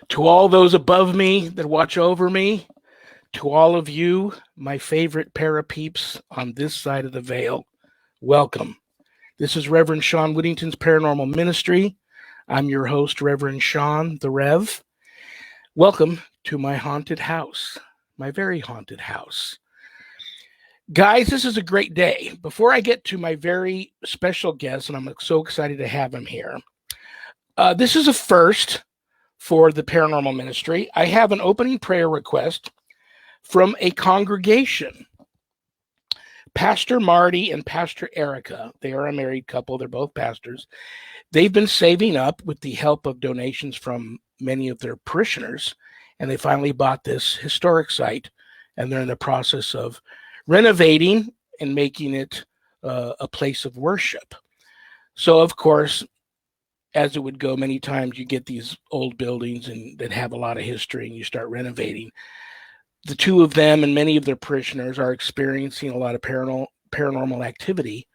To all those above me that watch over me, to all of you, my favorite parapeeps on this side of the veil, welcome. This is Reverend Sean Whittington's Paranormal Ministry. I'm your host, Reverend Sean, the Rev. Welcome to my haunted house, my very haunted house. Guys, this is a great day. Before I get to my very special guest, and I'm so excited to have him here, this is a first for the Paranormal Ministry. I have an opening prayer request from a congregation. Pastor Marty and Pastor Erica, they are a married couple. They're both pastors. They've been saving up with the help of donations from many of their parishioners, and they finally bought this historic site, and they're in the process of renovating and making it a place of worship. So, of course, as it would go many times, you get these old buildings and that have a lot of history, and you start renovating. The two of them and many of their parishioners are experiencing a lot of paranormal activity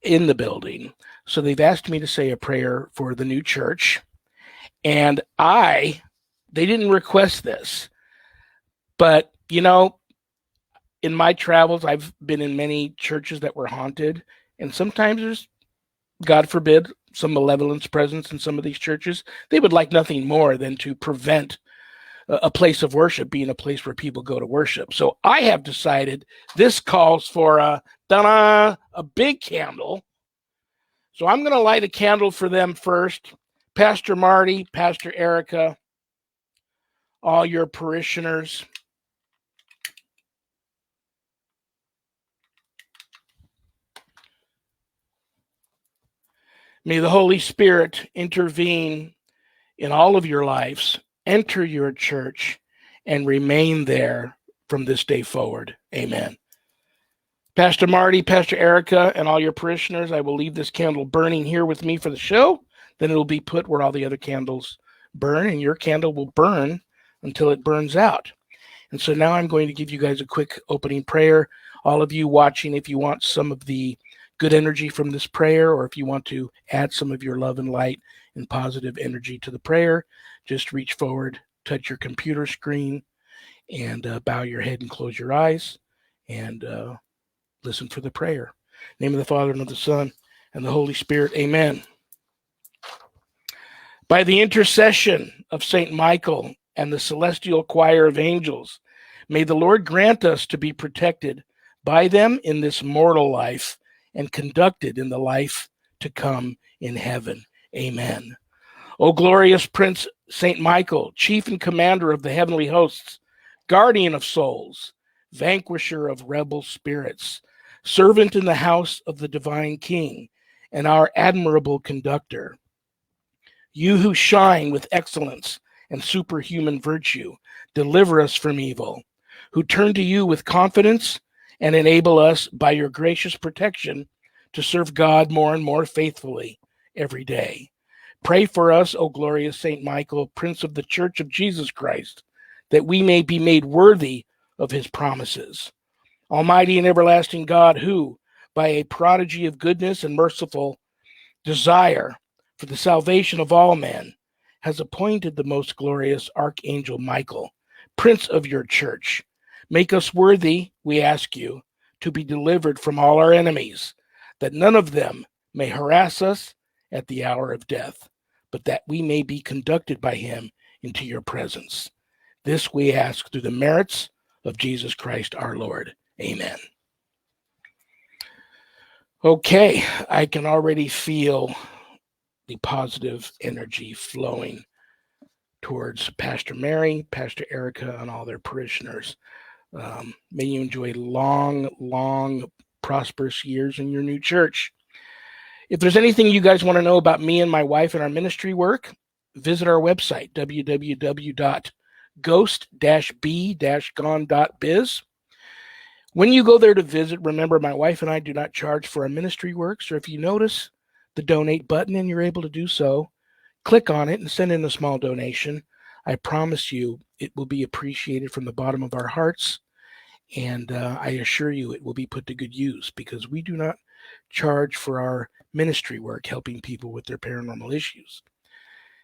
in the building. So they've asked me to say a prayer for the new church. And they didn't request this, but in my travels, I've been in many churches that were haunted, and sometimes there's, God forbid, some malevolence presence in some of these churches. They would like nothing more than to prevent a place of worship being a place where people go to worship. So I have decided this calls for a big candle. So I'm going to light a candle for them first. Pastor Marty, Pastor Erica, all your parishioners. May the Holy Spirit intervene in all of your lives, enter your church, and remain there from this day forward. Amen. Pastor Marty, Pastor Erica, and all your parishioners, I will leave this candle burning here with me for the show. Then it will be put where all the other candles burn, and your candle will burn until it burns out. And so now I'm going to give you guys a quick opening prayer. All of you watching, if you want some of the good energy from this prayer, or if you want to add some of your love and light and positive energy to the prayer, just reach forward, touch your computer screen, and bow your head and close your eyes, and listen for the prayer. In the name of the Father, and of the Son, and the Holy Spirit. Amen. By the intercession of Saint Michael and the celestial choir of angels, may the Lord grant us to be protected by them in this mortal life and conducted in the life to come in heaven. Amen. O glorious Prince Saint Michael, chief and commander of the heavenly hosts, guardian of souls, vanquisher of rebel spirits, servant in the house of the divine King, and our admirable conductor, you who shine with excellence and superhuman virtue, deliver us from evil, who turn to you with confidence and enable us by your gracious protection to serve God more and more faithfully every day. Pray for us, O glorious Saint Michael, Prince of the Church of Jesus Christ, that we may be made worthy of his promises. Almighty and everlasting God, who, by a prodigy of goodness and merciful desire for the salvation of all men, has appointed the most glorious Archangel Michael, Prince of your church. Make us worthy, we ask you, to be delivered from all our enemies, that none of them may harass us at the hour of death, but that we may be conducted by him into your presence. This we ask through the merits of Jesus Christ our Lord. Amen. Okay, I can already feel the positive energy flowing towards Pastor Mary, Pastor Erica, and all their parishioners. May you enjoy long, prosperous years in your new church. If there's anything you guys want to know about me and my wife and our ministry work, visit our website, www.ghost-b-gone.biz. When you go there to visit, remember my wife and I do not charge for our ministry work, so if you notice the donate button and you're able to do so, click on it and send in a small donation. I promise you it will be appreciated from the bottom of our hearts, and I assure you it will be put to good use, because we do not charge for our ministry work helping people with their paranormal issues.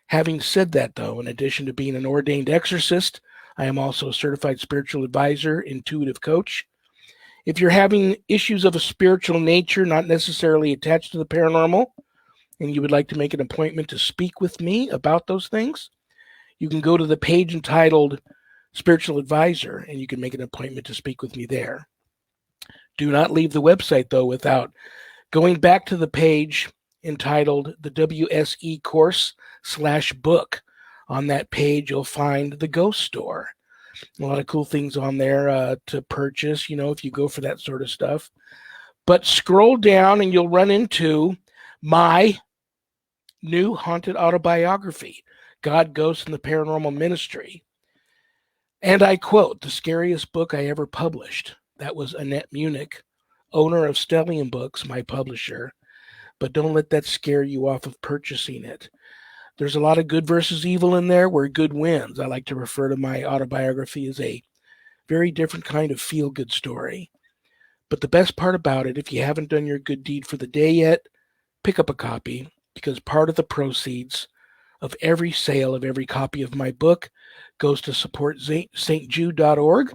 Having said that, though, in addition to being an ordained exorcist, I am also a certified spiritual advisor, intuitive coach. If you're having issues of a spiritual nature, not necessarily attached to the paranormal, and you would like to make an appointment to speak with me about those things, you can go to the page entitled Spiritual Advisor, and you can make an appointment to speak with me there. Do not leave the website, though, without going back to the page entitled the WSE course/book. On that page, you'll find the Ghost Store. A lot of cool things on there to purchase, if you go for that sort of stuff. But scroll down and you'll run into my new haunted autobiography, God, Ghosts, and the Paranormal Ministry. And I quote, the scariest book I ever published. That was Annette Munich, owner of Stellium Books, my publisher. But don't let that scare you off of purchasing it. There's a lot of good versus evil in there where good wins. I like to refer to my autobiography as a very different kind of feel-good story. But the best part about it, if you haven't done your good deed for the day yet, pick up a copy, because part of the proceeds of every sale of every copy of my book goes to support stjude.org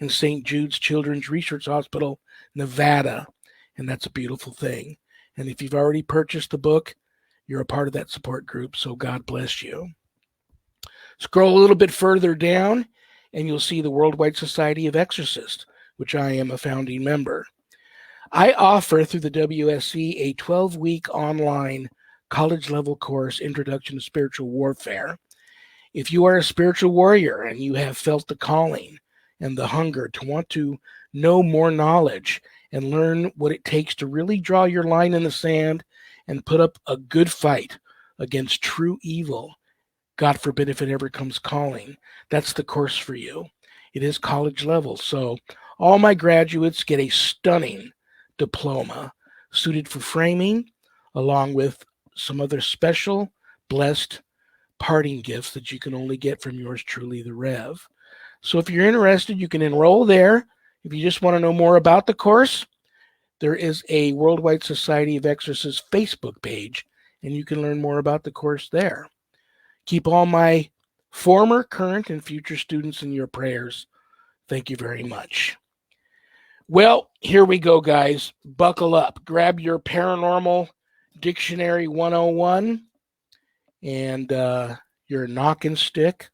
and St. Jude's Children's Research Hospital, Nevada. And that's a beautiful thing. And if you've already purchased the book, you're a part of that support group, so God bless you. Scroll a little bit further down, and you'll see the Worldwide Society of Exorcists, which I am a founding member. I offer through the WSC a 12-week online college-level course, Introduction to Spiritual Warfare. If you are a spiritual warrior and you have felt the calling and the hunger to want to know more knowledge and learn what it takes to really draw your line in the sand and put up a good fight against true evil, God forbid if it ever comes calling, that's the course for you. It is college level, so all my graduates get a stunning diploma suited for framing, along with some other special, blessed parting gifts that you can only get from yours truly, the Rev. So if you're interested, you can enroll there. If you just want to know more about the course, there is a Worldwide Society of Exorcists Facebook page, and you can learn more about the course there. Keep all my former, current, and future students in your prayers. Thank you very much. Well, here we go, guys. Buckle up. Grab your Paranormal Dictionary 101 and your knocking stick.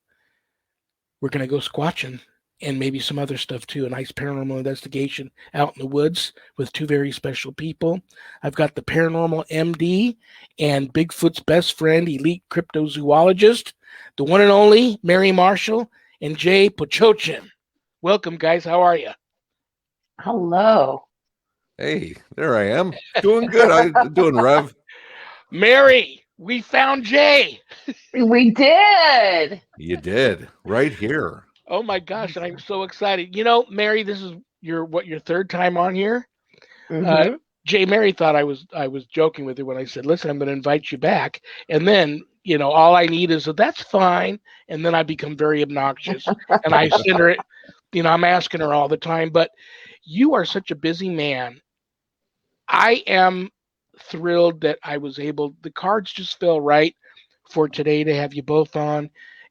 We're going to go squatching. And maybe some other stuff too. A nice paranormal investigation out in the woods with two very special people. I've got the Paranormal MD and Bigfoot's best friend, elite cryptozoologist, the one and only Mary Marshall and Jay Bachochin. Welcome, guys. How are you? Hello. Hey, there I am. Doing good. I'm doing, Rev. Mary, we found Jay. We did. You did. Right here. Oh my gosh, and I'm so excited. Mary, this is your third time on here. Mm-hmm. Jay, Mary thought I was joking with her when I said, "Listen, I'm going to invite you back," and then all I need is that's fine, and then I become very obnoxious, and I send her, I'm asking her all the time. But you are such a busy man. I am thrilled that I was able. The cards just fell right for today to have you both on,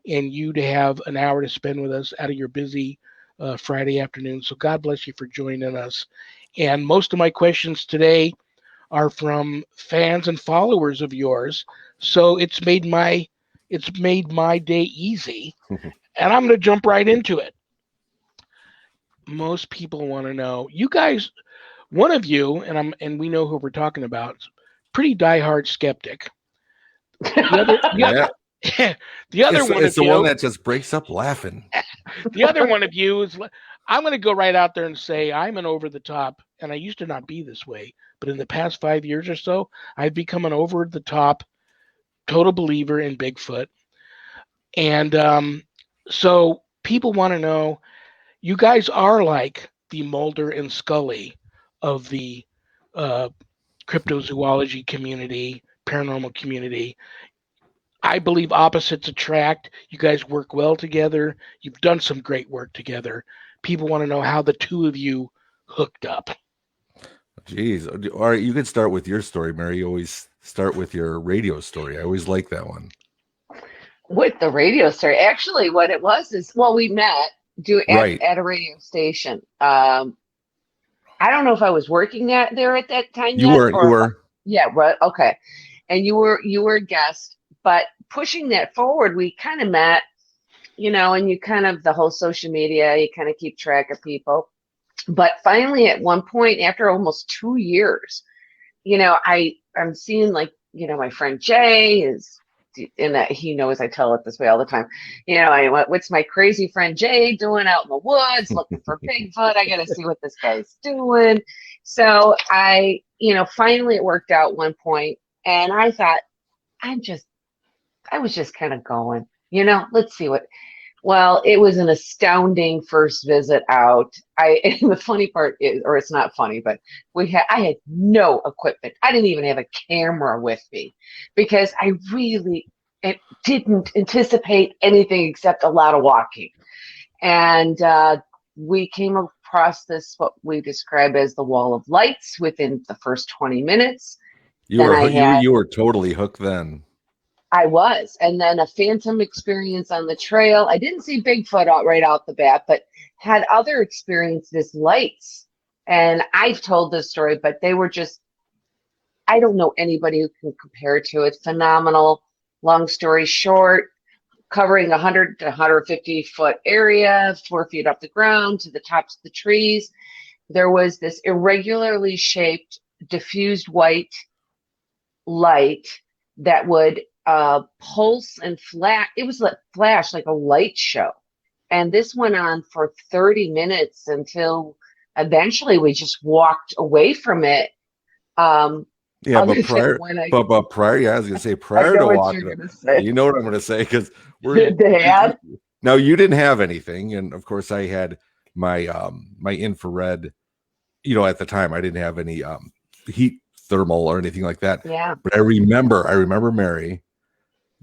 and you to have an hour to spend with us out of your busy Friday afternoon. So God bless you for joining us. And most of my questions today are from fans and followers of yours. So it's made my day easy. And I'm going to jump right into it. Most people want to know, you guys, one of you, and we know who we're talking about, pretty diehard skeptic. The other one it's of the you, one that just breaks up laughing. The other one of you is, I'm going to go right out there and say I'm an over the top, and I used to not be this way, but in the past 5 years or so, I've become an over the top total believer in Bigfoot. And so people want to know, you guys are like the Mulder and Scully of the cryptozoology community, paranormal community. I believe opposites attract. You guys work well together. You've done some great work together. People want to know how the two of you hooked up. Jeez. All right, you can start with your story, Mary. You always start with your radio story. I always like that one. with the radio star. Actually, what it was is, well, we met Right. at a radio station. I don't know if I was working there at that time You yet, were, you or if were. yeah, right, okay. And you were a guest, but pushing that forward, we kind of met, and you kind of the whole social media, you kind of keep track of people. But finally, at one point, after almost 2 years, I'm seeing like, my friend Jay is in that he knows I tell it this way all the time. What's my crazy friend Jay doing out in the woods looking for Bigfoot? I gotta see what this guy's doing. So finally it worked out one point, and I thought, I was just kind of going, let's see what. Well, it was an astounding first visit out. And the funny part is, or it's not funny, but I had no equipment. I didn't even have a camera with me because I really didn't anticipate anything except a lot of walking. And we came across this, what we describe as the wall of lights, within the first 20 minutes. You were totally hooked then. I was. And then a phantom experience on the trail. I didn't see Bigfoot right out the bat, but had other experiences, lights. And I've told this story, but they were just, I don't know anybody who can compare to it. Phenomenal. Long story short, covering 100 to 150 foot area, 4 feet off the ground to the tops of the trees. There was this irregularly shaped, diffused white light that would pulse and flash. It was like flash, like a light show. And this went on for 30 minutes until eventually we just walked away from it. Yeah, but prior, yeah, I was gonna say prior to walking, you know what I'm gonna say, because now you didn't have anything, and of course I had my my infrared. At the time I didn't have any heat thermal or anything like that. Yeah. But I remember Mary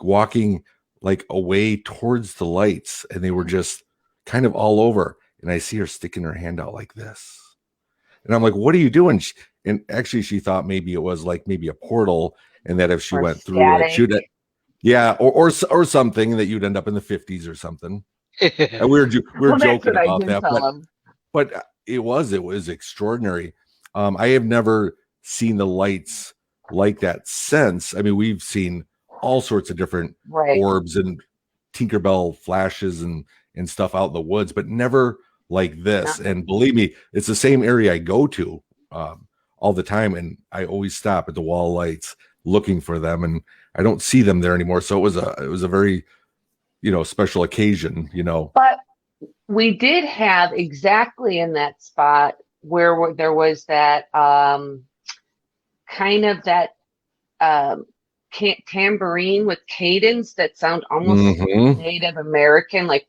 walking like away towards the lights, and they were just kind of all over. And I see her sticking her hand out like this, and I'm like, "What are you doing?" And actually, she thought maybe it was like maybe a portal, and that if she went through it, she'd, yeah, or something that you'd end up in the 50s or something. And we were joking about that, but it was extraordinary. I have never seen the lights like that since. I mean, we've seen all sorts of different orbs and Tinkerbell flashes and stuff out in the woods, but never like this. And believe me, it's the same area I go to all the time, and I always stop at the wall lights looking for them, and I don't see them there anymore. So it was a very special occasion. But we did have exactly in that spot where there was that kind of that tambourine with cadence that sound almost Native American, like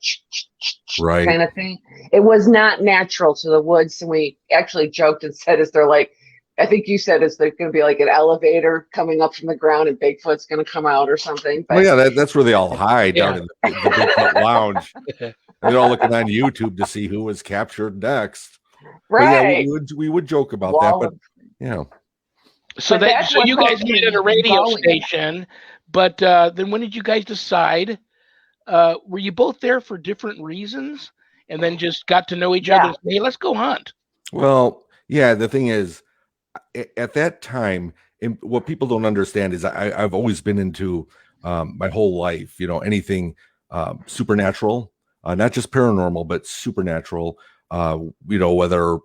kind of thing. It was not natural to the woods, and we actually joked and said, "Is there like?" I think you said, "Is there going to be like an elevator coming up from the ground and Bigfoot's going to come out or something?" But, that's where they all hide down in the Bigfoot lounge. They're all looking on YouTube to see who was captured next. Right. But we would joke about that, but So you guys met at a radio station, but then when did you guys decide? Were you both there for different reasons, and then just got to know each other and say, "Hey, let's go hunt"? Well, yeah. The thing is, at that time, and what people don't understand is I've always been into my whole life, anything supernatural, not just paranormal, but supernatural. Whether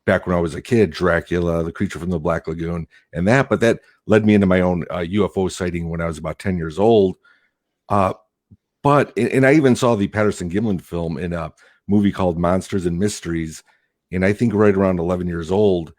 back when I was a kid, Dracula, the creature from the Black Lagoon, and that. But that led me into my own UFO sighting when I was about 10 years old. But I even saw the Patterson Gimlin film in a movie called Monsters and Mysteries. And I think right around 11 years old,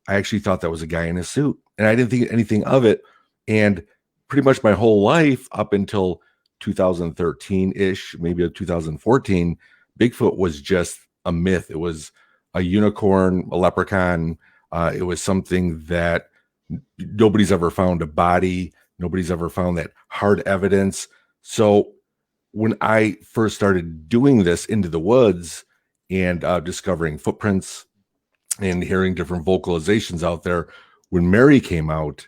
I actually thought that was a guy in a suit. And I didn't think anything of it. And pretty much my whole life up until 2013-ish, maybe 2014, Bigfoot was just a myth. It was a unicorn, a leprechaun. It was something that nobody's ever found a body. Nobody's ever found that hard evidence. So when I first started doing this into the woods and discovering footprints and hearing different vocalizations out there, when Mary came out,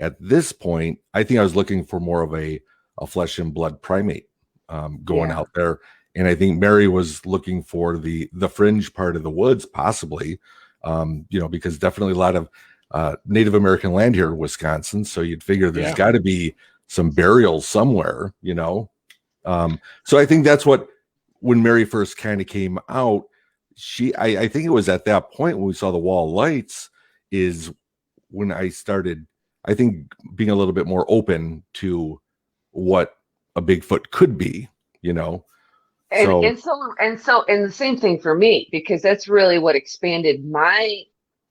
at this point, I think I was looking for more of a flesh and blood primate. going out there. And I think Mary was looking for the fringe part of the woods, possibly, because definitely a lot of Native American land here in Wisconsin. So you'd figure there's got to be some burials somewhere, So I think that's what, when Mary first kind of came out, I think it was at that point when we saw the wall lights is when I started, I think, being a little bit more open to what a Bigfoot could be, And the same thing for me, because that's really what expanded my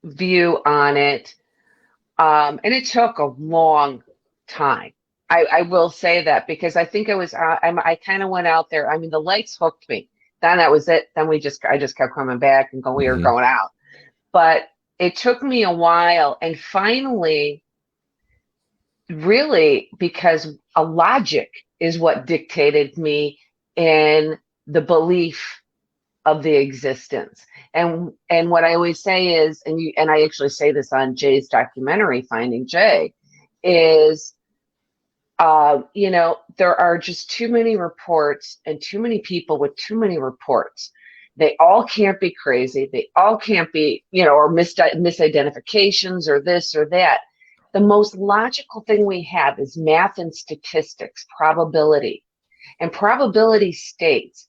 view on it. And it took a long time. I will say that, because I think I kind of went out there. I mean, the lights hooked me. Then that was it. Then I just kept coming back and we were going out. But it took me a while. And finally, really, because a logic is what dictated me in the belief of the existence. And what I always say is, and I actually say this on Jay's documentary, Finding Jay, is, there are just too many reports and too many people with too many reports. They all can't be crazy. They all can't be, or misidentifications or this or that. The most logical thing we have is math and statistics, probability. And probability states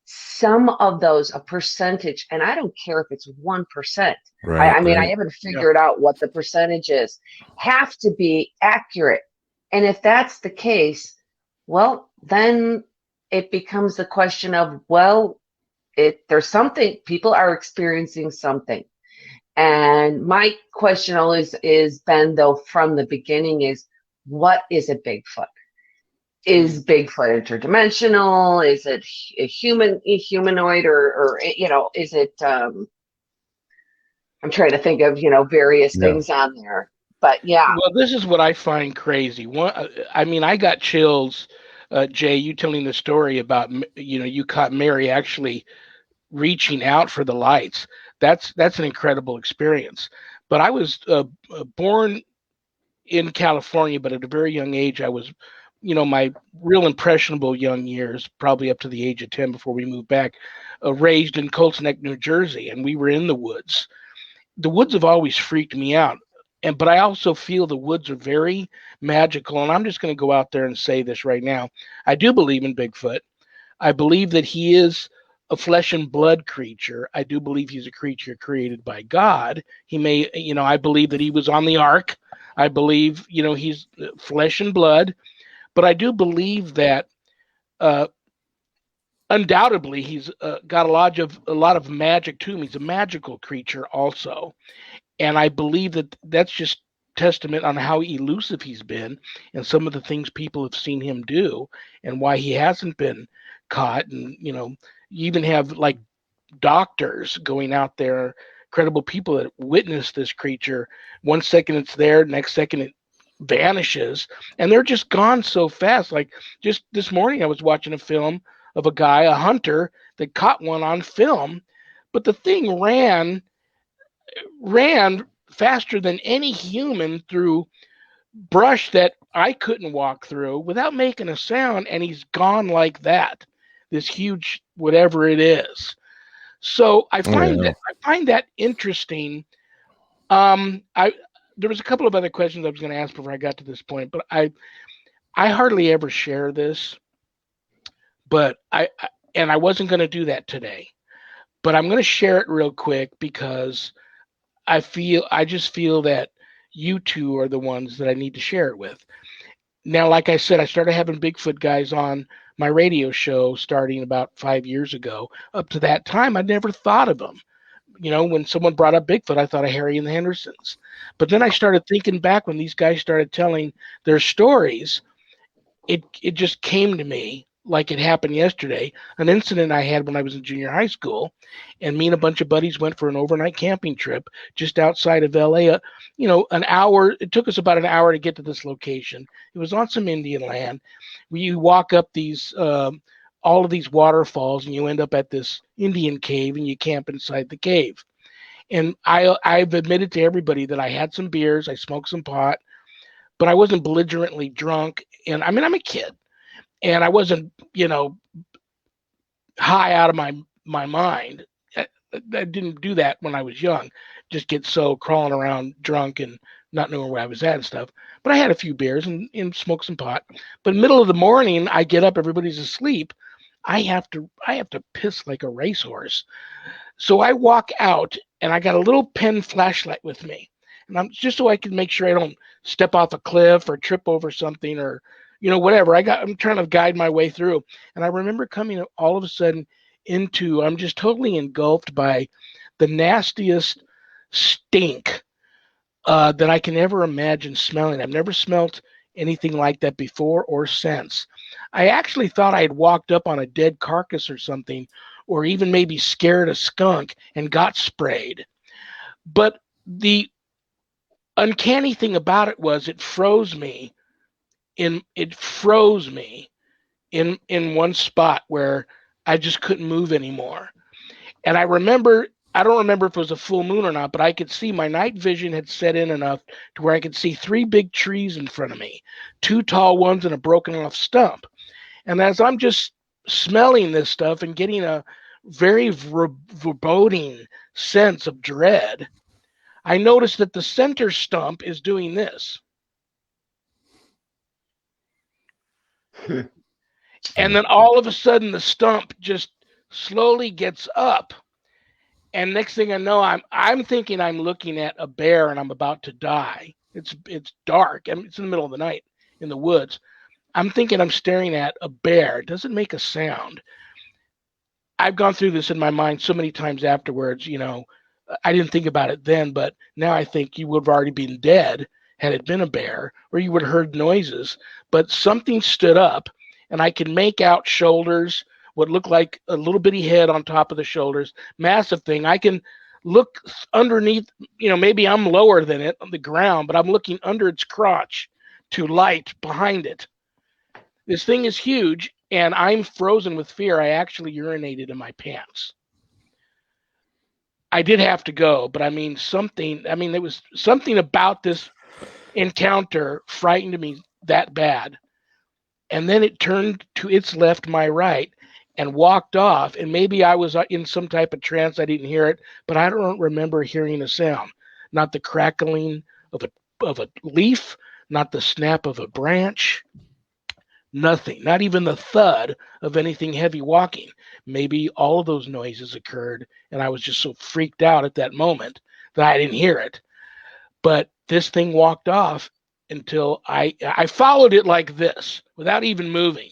some of those, a percentage, and I don't care if it's 1%. I haven't figured out what the percentage is, have to be accurate. And if that's the case, well, then it becomes the question of, there's something, people are experiencing something. And my question always is been, though, from the beginning, is what is a Bigfoot? Is Bigfoot interdimensional? Is it a humanoid, or is it, I'm trying to think of, various things on there. But yeah. Well, this is what I find crazy. I got chills, Jay, you telling the story about, you caught Mary actually reaching out for the lights. That's an incredible experience. But I was born in California, but at a very young age, I was, my real impressionable young years, probably up to the age of 10 before we moved back, raised in Colts Neck, New Jersey, and we were in the woods. The woods have always freaked me out. But I also feel the woods are very magical. And I'm just going to go out there and say this right now. I do believe in Bigfoot. I believe that he is a flesh and blood creature. I do believe he's a creature created by God. He may, I believe that he was on the ark. I believe, he's flesh and blood. But I do believe that undoubtedly he's got a lot of magic to him. He's a magical creature also. And I believe that that's just testament on how elusive he's been and some of the things people have seen him do and why he hasn't been caught. And, you even have like doctors going out there, credible people that witness this creature. 1 second it's there, next second it vanishes, and they're just gone so fast. Like just this morning, I was watching a film of a hunter that caught one on film, but the thing ran faster than any human through brush that I couldn't walk through without making a sound, and he's gone like that. This huge whatever it is. So I find that interesting. There was a couple of other questions I was going to ask before I got to this point, but I hardly ever share this. But I wasn't going to do that today. But I'm going to share it real quick because I just feel that you two are the ones that I need to share it with. Now, like I said, I started having Bigfoot guys on my radio show starting about 5 years ago. Up to that time, I'd never thought of them. When someone brought up Bigfoot, I thought of Harry and the Hendersons. But then I started thinking back when these guys started telling their stories, it just came to me like it happened yesterday, an incident I had when I was in junior high school, and me and a bunch of buddies went for an overnight camping trip just outside of LA. An hour, it took us about an hour to get to this location. It was on some Indian land. You walk up these, all of these waterfalls, and you end up at this Indian cave, and you camp inside the cave. And I've admitted to everybody that I had some beers, I smoked some pot, but I wasn't belligerently drunk. And I'm a kid. and I wasn't, high out of my mind. I didn't do that when I was young. Just get so crawling around drunk and not knowing where I was at and stuff. But I had a few beers and smoked some pot. But middle of the morning, I get up, everybody's asleep. I have to piss like a racehorse. So I walk out and I got a little pen flashlight with me. And I'm just so I can make sure I don't step off a cliff or trip over something or whatever. I'm trying to guide my way through. And I remember coming all of a sudden I'm just totally engulfed by the nastiest stink that I can ever imagine smelling. I've never smelt anything like that before or since. I actually thought I had walked up on a dead carcass or something, or even maybe scared a skunk and got sprayed. But the uncanny thing about it was it froze me in one spot where I just couldn't move anymore. And I don't remember if it was a full moon or not, but I could see my night vision had set in enough to where I could see 3 big trees in front of me, 2 tall ones and a broken off stump. And as I'm just smelling this stuff and getting a very foreboding sense of dread, I noticed that the center stump is doing this. And then all of a sudden the stump just slowly gets up. And next thing I know, I'm thinking I'm looking at a bear and I'm about to die. It's dark. It's in the middle of the night in the woods. I'm thinking I'm staring at a bear. It doesn't make a sound. I've gone through this in my mind so many times afterwards. I didn't think about it then, but now I think you would have already been dead had it been a bear, or you would have heard noises. But something stood up, and I could make out shoulders, what looked like a little bitty head on top of the shoulders, massive thing. I can look underneath, maybe I'm lower than it on the ground, but I'm looking under its crotch to light behind it. This thing is huge, and I'm frozen with fear. I actually urinated in my pants. I did have to go, but there was something about this encounter frightened me that bad. And then it turned to its left, my right, and walked off. And maybe I was in some type of trance. I didn't hear it, but I don't remember hearing a sound. Not the crackling of a leaf, not the snap of a branch, nothing. Not even the thud of anything heavy walking. Maybe all of those noises occurred, and I was just so freaked out at that moment that I didn't hear it. But this thing walked off until I followed it like this without even moving.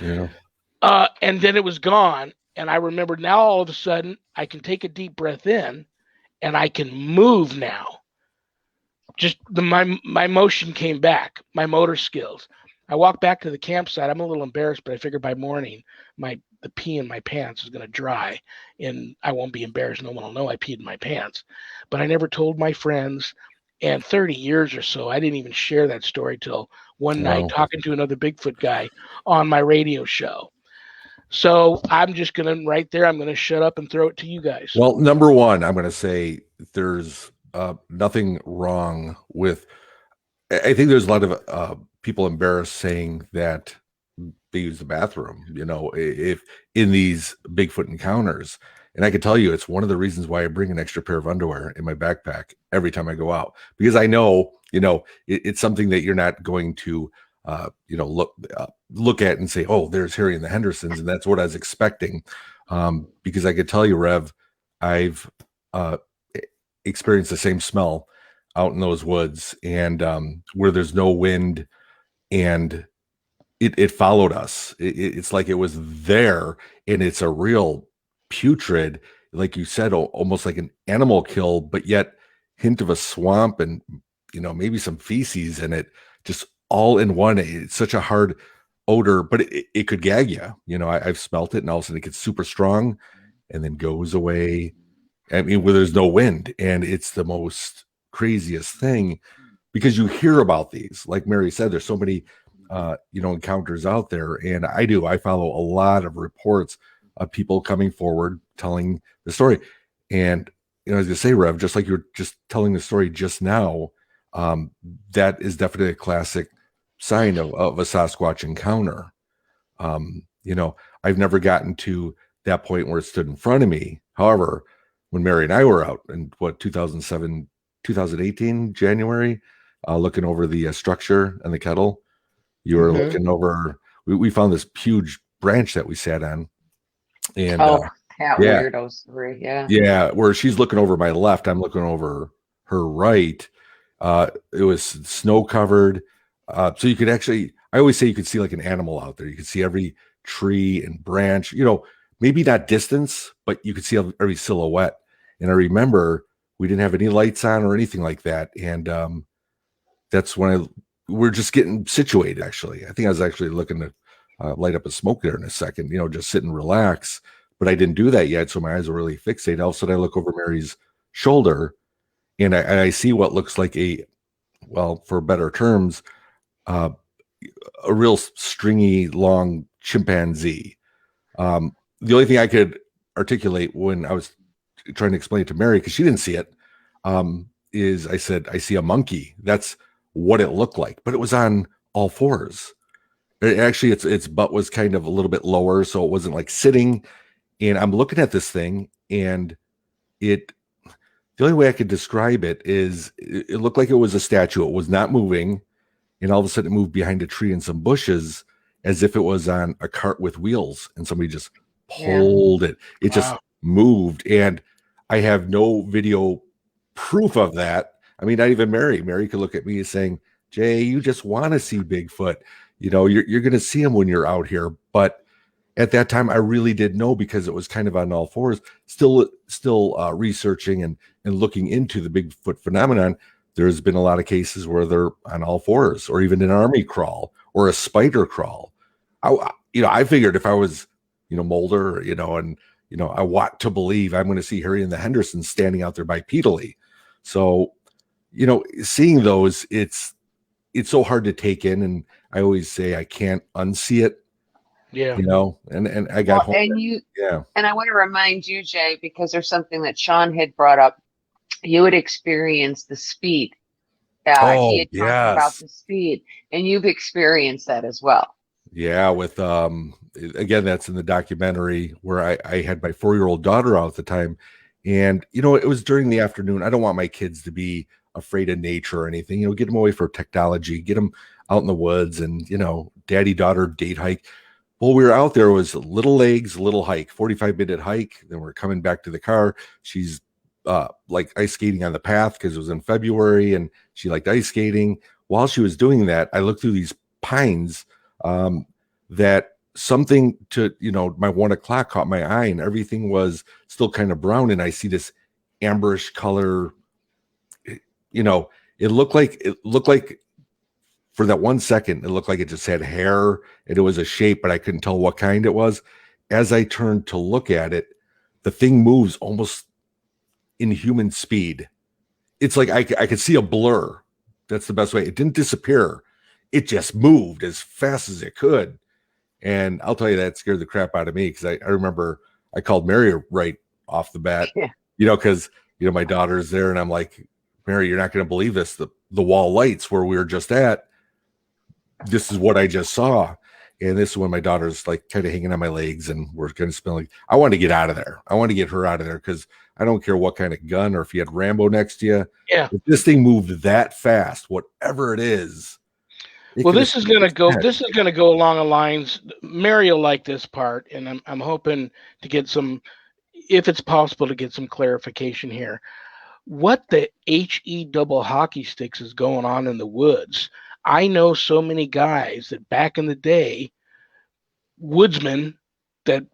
Yeah. And then it was gone. And I remember now all of a sudden I can take a deep breath in and I can move now. Just my motion came back, my motor skills. I walked back to the campsite. I'm a little embarrassed, but I figured by morning the pee in my pants is going to dry and I won't be embarrassed. No one will know I peed in my pants. But I never told my friends. And 30 years or so, I didn't even share that story till one night talking to another Bigfoot guy on my radio show. So I'm just going to, right there, I'm going to shut up and throw it to you guys. Well, number one, I'm going to say there's nothing wrong with, I think there's a lot of people embarrassed saying that they use the bathroom, if in these Bigfoot encounters. And I can tell you, it's one of the reasons why I bring an extra pair of underwear in my backpack every time I go out, because I know, it's something that you're not going to, look at and say, oh, there's Harry and the Hendersons. And that's what I was expecting. Because I could tell you, Rev, I've experienced the same smell out in those woods and where there's no wind, and it followed us. It's like it was there, and it's a real putrid, like you said, almost like an animal kill, but yet hint of a swamp and maybe some feces in it, just all in one. It's such a hard odor, but it could gag you. I've smelt it, and all of a sudden it gets super strong and then goes away. I mean, where there's no wind, and it's the most craziest thing, because you hear about these, like Mary said, there's so many encounters out there, and I follow a lot of reports of people coming forward telling the story. And I was gonna say, Rev, just like you were just telling the story just now, that is definitely a classic sign of a Sasquatch encounter. I've never gotten to that point where it stood in front of me. However, when Mary and I were out in 2007, 2018, January, looking over the structure and the kettle, you were looking over, we found this huge branch that we sat on. And that weirdo story. Yeah. Where she's looking over my left, I'm looking over her right. It was snow covered. So you could actually, I always say you could see like an animal out there. You could see every tree and branch, maybe not distance, but you could see every silhouette. And I remember we didn't have any lights on or anything like that. And that's when we're just getting situated, actually. I think I was actually looking to light up a smoke there in a second, just sit and relax. But I didn't do that yet. So my eyes were really fixated. All of a sudden I look over Mary's shoulder and I see what looks like for better terms, a real stringy, long chimpanzee. The only thing I could articulate when I was trying to explain it to Mary, because she didn't see it, is I said, I see a monkey. That's what it looked like, but it was on all fours. Actually, its butt was kind of a little bit lower, so it wasn't like sitting. And I'm looking at this thing, and the only way I could describe it is it looked like it was a statue. It was not moving. And all of a sudden it moved behind a tree and some bushes as if it was on a cart with wheels and somebody just pulled it. It just moved. And I have no video proof of that. I mean, not even Mary. Mary could look at me saying, Jay, you just want to see Bigfoot. You're going to see him when you're out here. But at that time, I really didn't know because it was kind of on all fours, still researching and looking into the Bigfoot phenomenon. There's been a lot of cases where they're on all fours or even an army crawl or a spider crawl. I figured if I was, Mulder, and, I want to believe I'm going to see Harry and the Hendersons standing out there bipedally. So, seeing those, it's so hard to take in. And I always say I can't unsee it. Yeah. And I got home. And I want to remind you, Jay, because there's something that Sean had brought up. You had experienced the speed. He had talked about the speed, and you've experienced that as well. Yeah, with again, that's in the documentary where I had my 4-year-old daughter out at the time, and it was during the afternoon. I don't want my kids to be afraid of nature or anything. Get them away from technology, get them out in the woods, and daddy-daughter date hike. Well, we were out there. It was little legs, little hike, 45-minute hike. Then we're coming back to the car. She's like ice skating on the path because it was in February and she liked ice skating. While she was doing that, I looked through these pines that something to, my 1 o'clock caught my eye and everything was still kind of brown. And I see this amberish color, it looked like for that 1 second, it looked like it just had hair and it was a shape, but I couldn't tell what kind it was. As I turned to look at it, the thing moves almost in human speed. It's like I could see a blur. That's the best way. It didn't disappear. It just moved as fast as it could. And I'll tell you, that scared the crap out of me because I remember I called Mary right off the bat, because, my daughter's there and I'm like, Mary, you're not going to believe this. The wall lights where we were just at, this is what I just saw. And this is when my daughter's like kind of hanging on my legs and we're going to spend I want to get out of there. I want to get her out of there because I don't care what kind of gun or if you had Rambo next to you. Yeah. If this thing moved that fast, whatever it is. This is going to go along the lines. Mary will like this part. And I'm hoping to get some, if it's possible to get some clarification here. What the HE double hockey sticks is going on in the woods? I know so many guys that back in the day, woodsmen that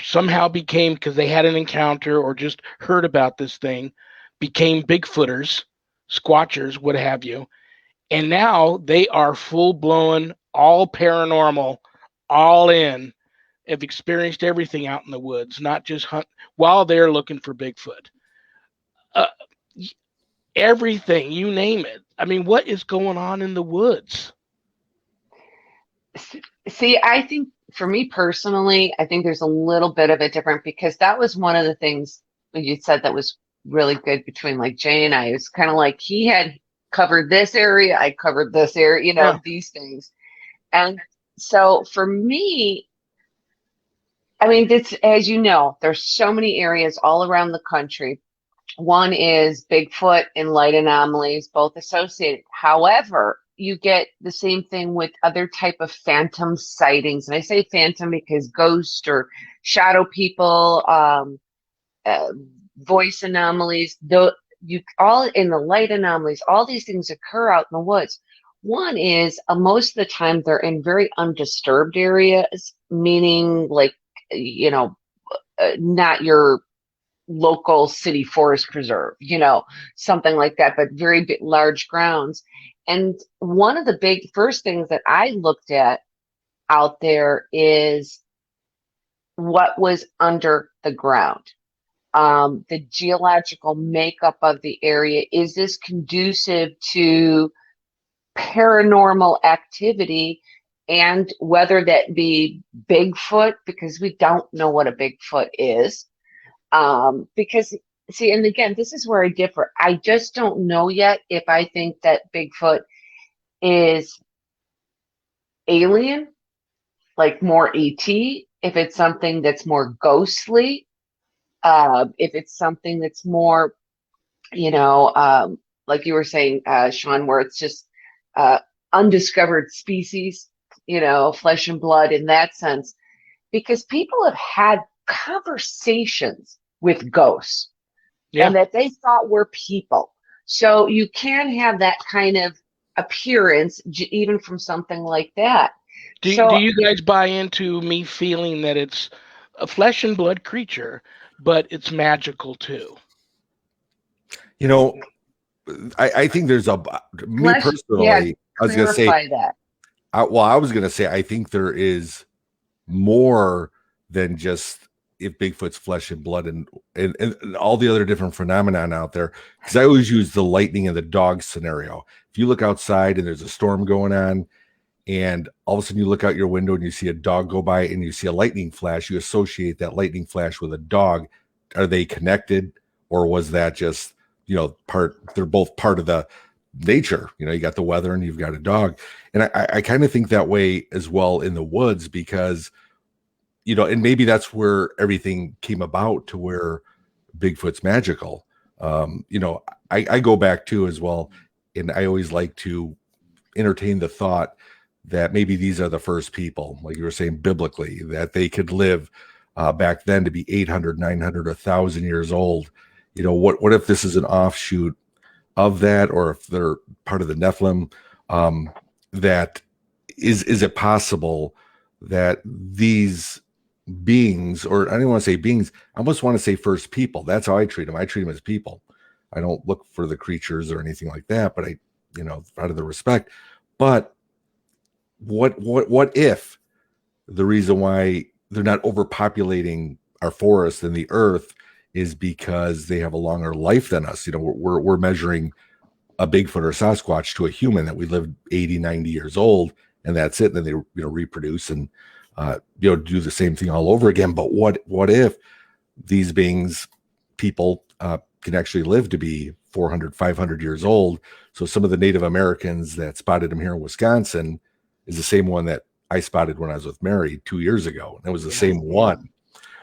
somehow became, because they had an encounter or just heard about this thing, became Bigfooters, Squatchers, what have you. And now they are full-blown, all paranormal, all in, have experienced everything out in the woods, not just hunt while they're looking for Bigfoot. Everything, you name it. I mean, what is going on in the woods? See, I think for me personally, I think there's a little bit of it different because that was one of the things you said that was really good between like Jay and I. It was kind of like he had covered this area, I covered this area, these things. And so for me, I mean, this, as you know, there's so many areas all around the country. One is Bigfoot and light anomalies, both associated. However, you get the same thing with other type of phantom sightings. And I say phantom because ghost or shadow people, uh, voice anomalies, though you all in the light anomalies, all these things occur out in the woods. One is most of the time they're in very undisturbed areas, meaning like, you know, not your local city forest preserve, something like that, but very big, large grounds. And one of the big first things that I looked at out there is what was under the ground. The geological makeup of the area. Is this conducive to paranormal activity? And whether that be Bigfoot, because we don't know what a Bigfoot is. Because, see, and again, this is where I differ. I just don't know yet if I think that Bigfoot is alien, like more ET, if it's something that's more ghostly, if it's something that's more, like you were saying, Sean, where it's just undiscovered species, flesh and blood in that sense, because people have had conversations with ghosts and that they thought were people. So you can have that kind of appearance even from something like that. Do you guys buy into me feeling that it's a flesh and blood creature, but it's magical too? I think there's me personally, I was going to say that. I was going to say, I think there is more than just if Bigfoot's flesh and blood and all the other different phenomenon out there. Because I always use the lightning and the dog scenario. If you look outside and there's a storm going on, and all of a sudden you look out your window and you see a dog go by and you see a lightning flash, you associate that lightning flash with a dog. Are they connected, or was that just, they're both part of the nature? You got the weather and you've got a dog. And I kind of think that way as well in the woods, because and maybe that's where everything came about, to where Bigfoot's magical. I go back to as well, and I always like to entertain the thought that maybe these are the first people, like you were saying, biblically, that they could live back then to be 800, 900, 1,000 years old. What if this is an offshoot of that, or if they're part of the Nephilim? That is it possible that these beings, or I don't want to say beings, I almost want to say first people. That's how I treat them. I treat them as people. I don't look for the creatures or anything like that, but out of the respect. But what if the reason why they're not overpopulating our forests and the earth is because they have a longer life than us? We're measuring a Bigfoot or Sasquatch to a human that we live 80, 90 years old, and that's it. And then they reproduce and do the same thing all over again. But what if these beings, people, can actually live to be 400, 500 years old? So some of the Native Americans that spotted them here in Wisconsin is the same one that I spotted when I was with Mary 2 years ago. And it was the same one.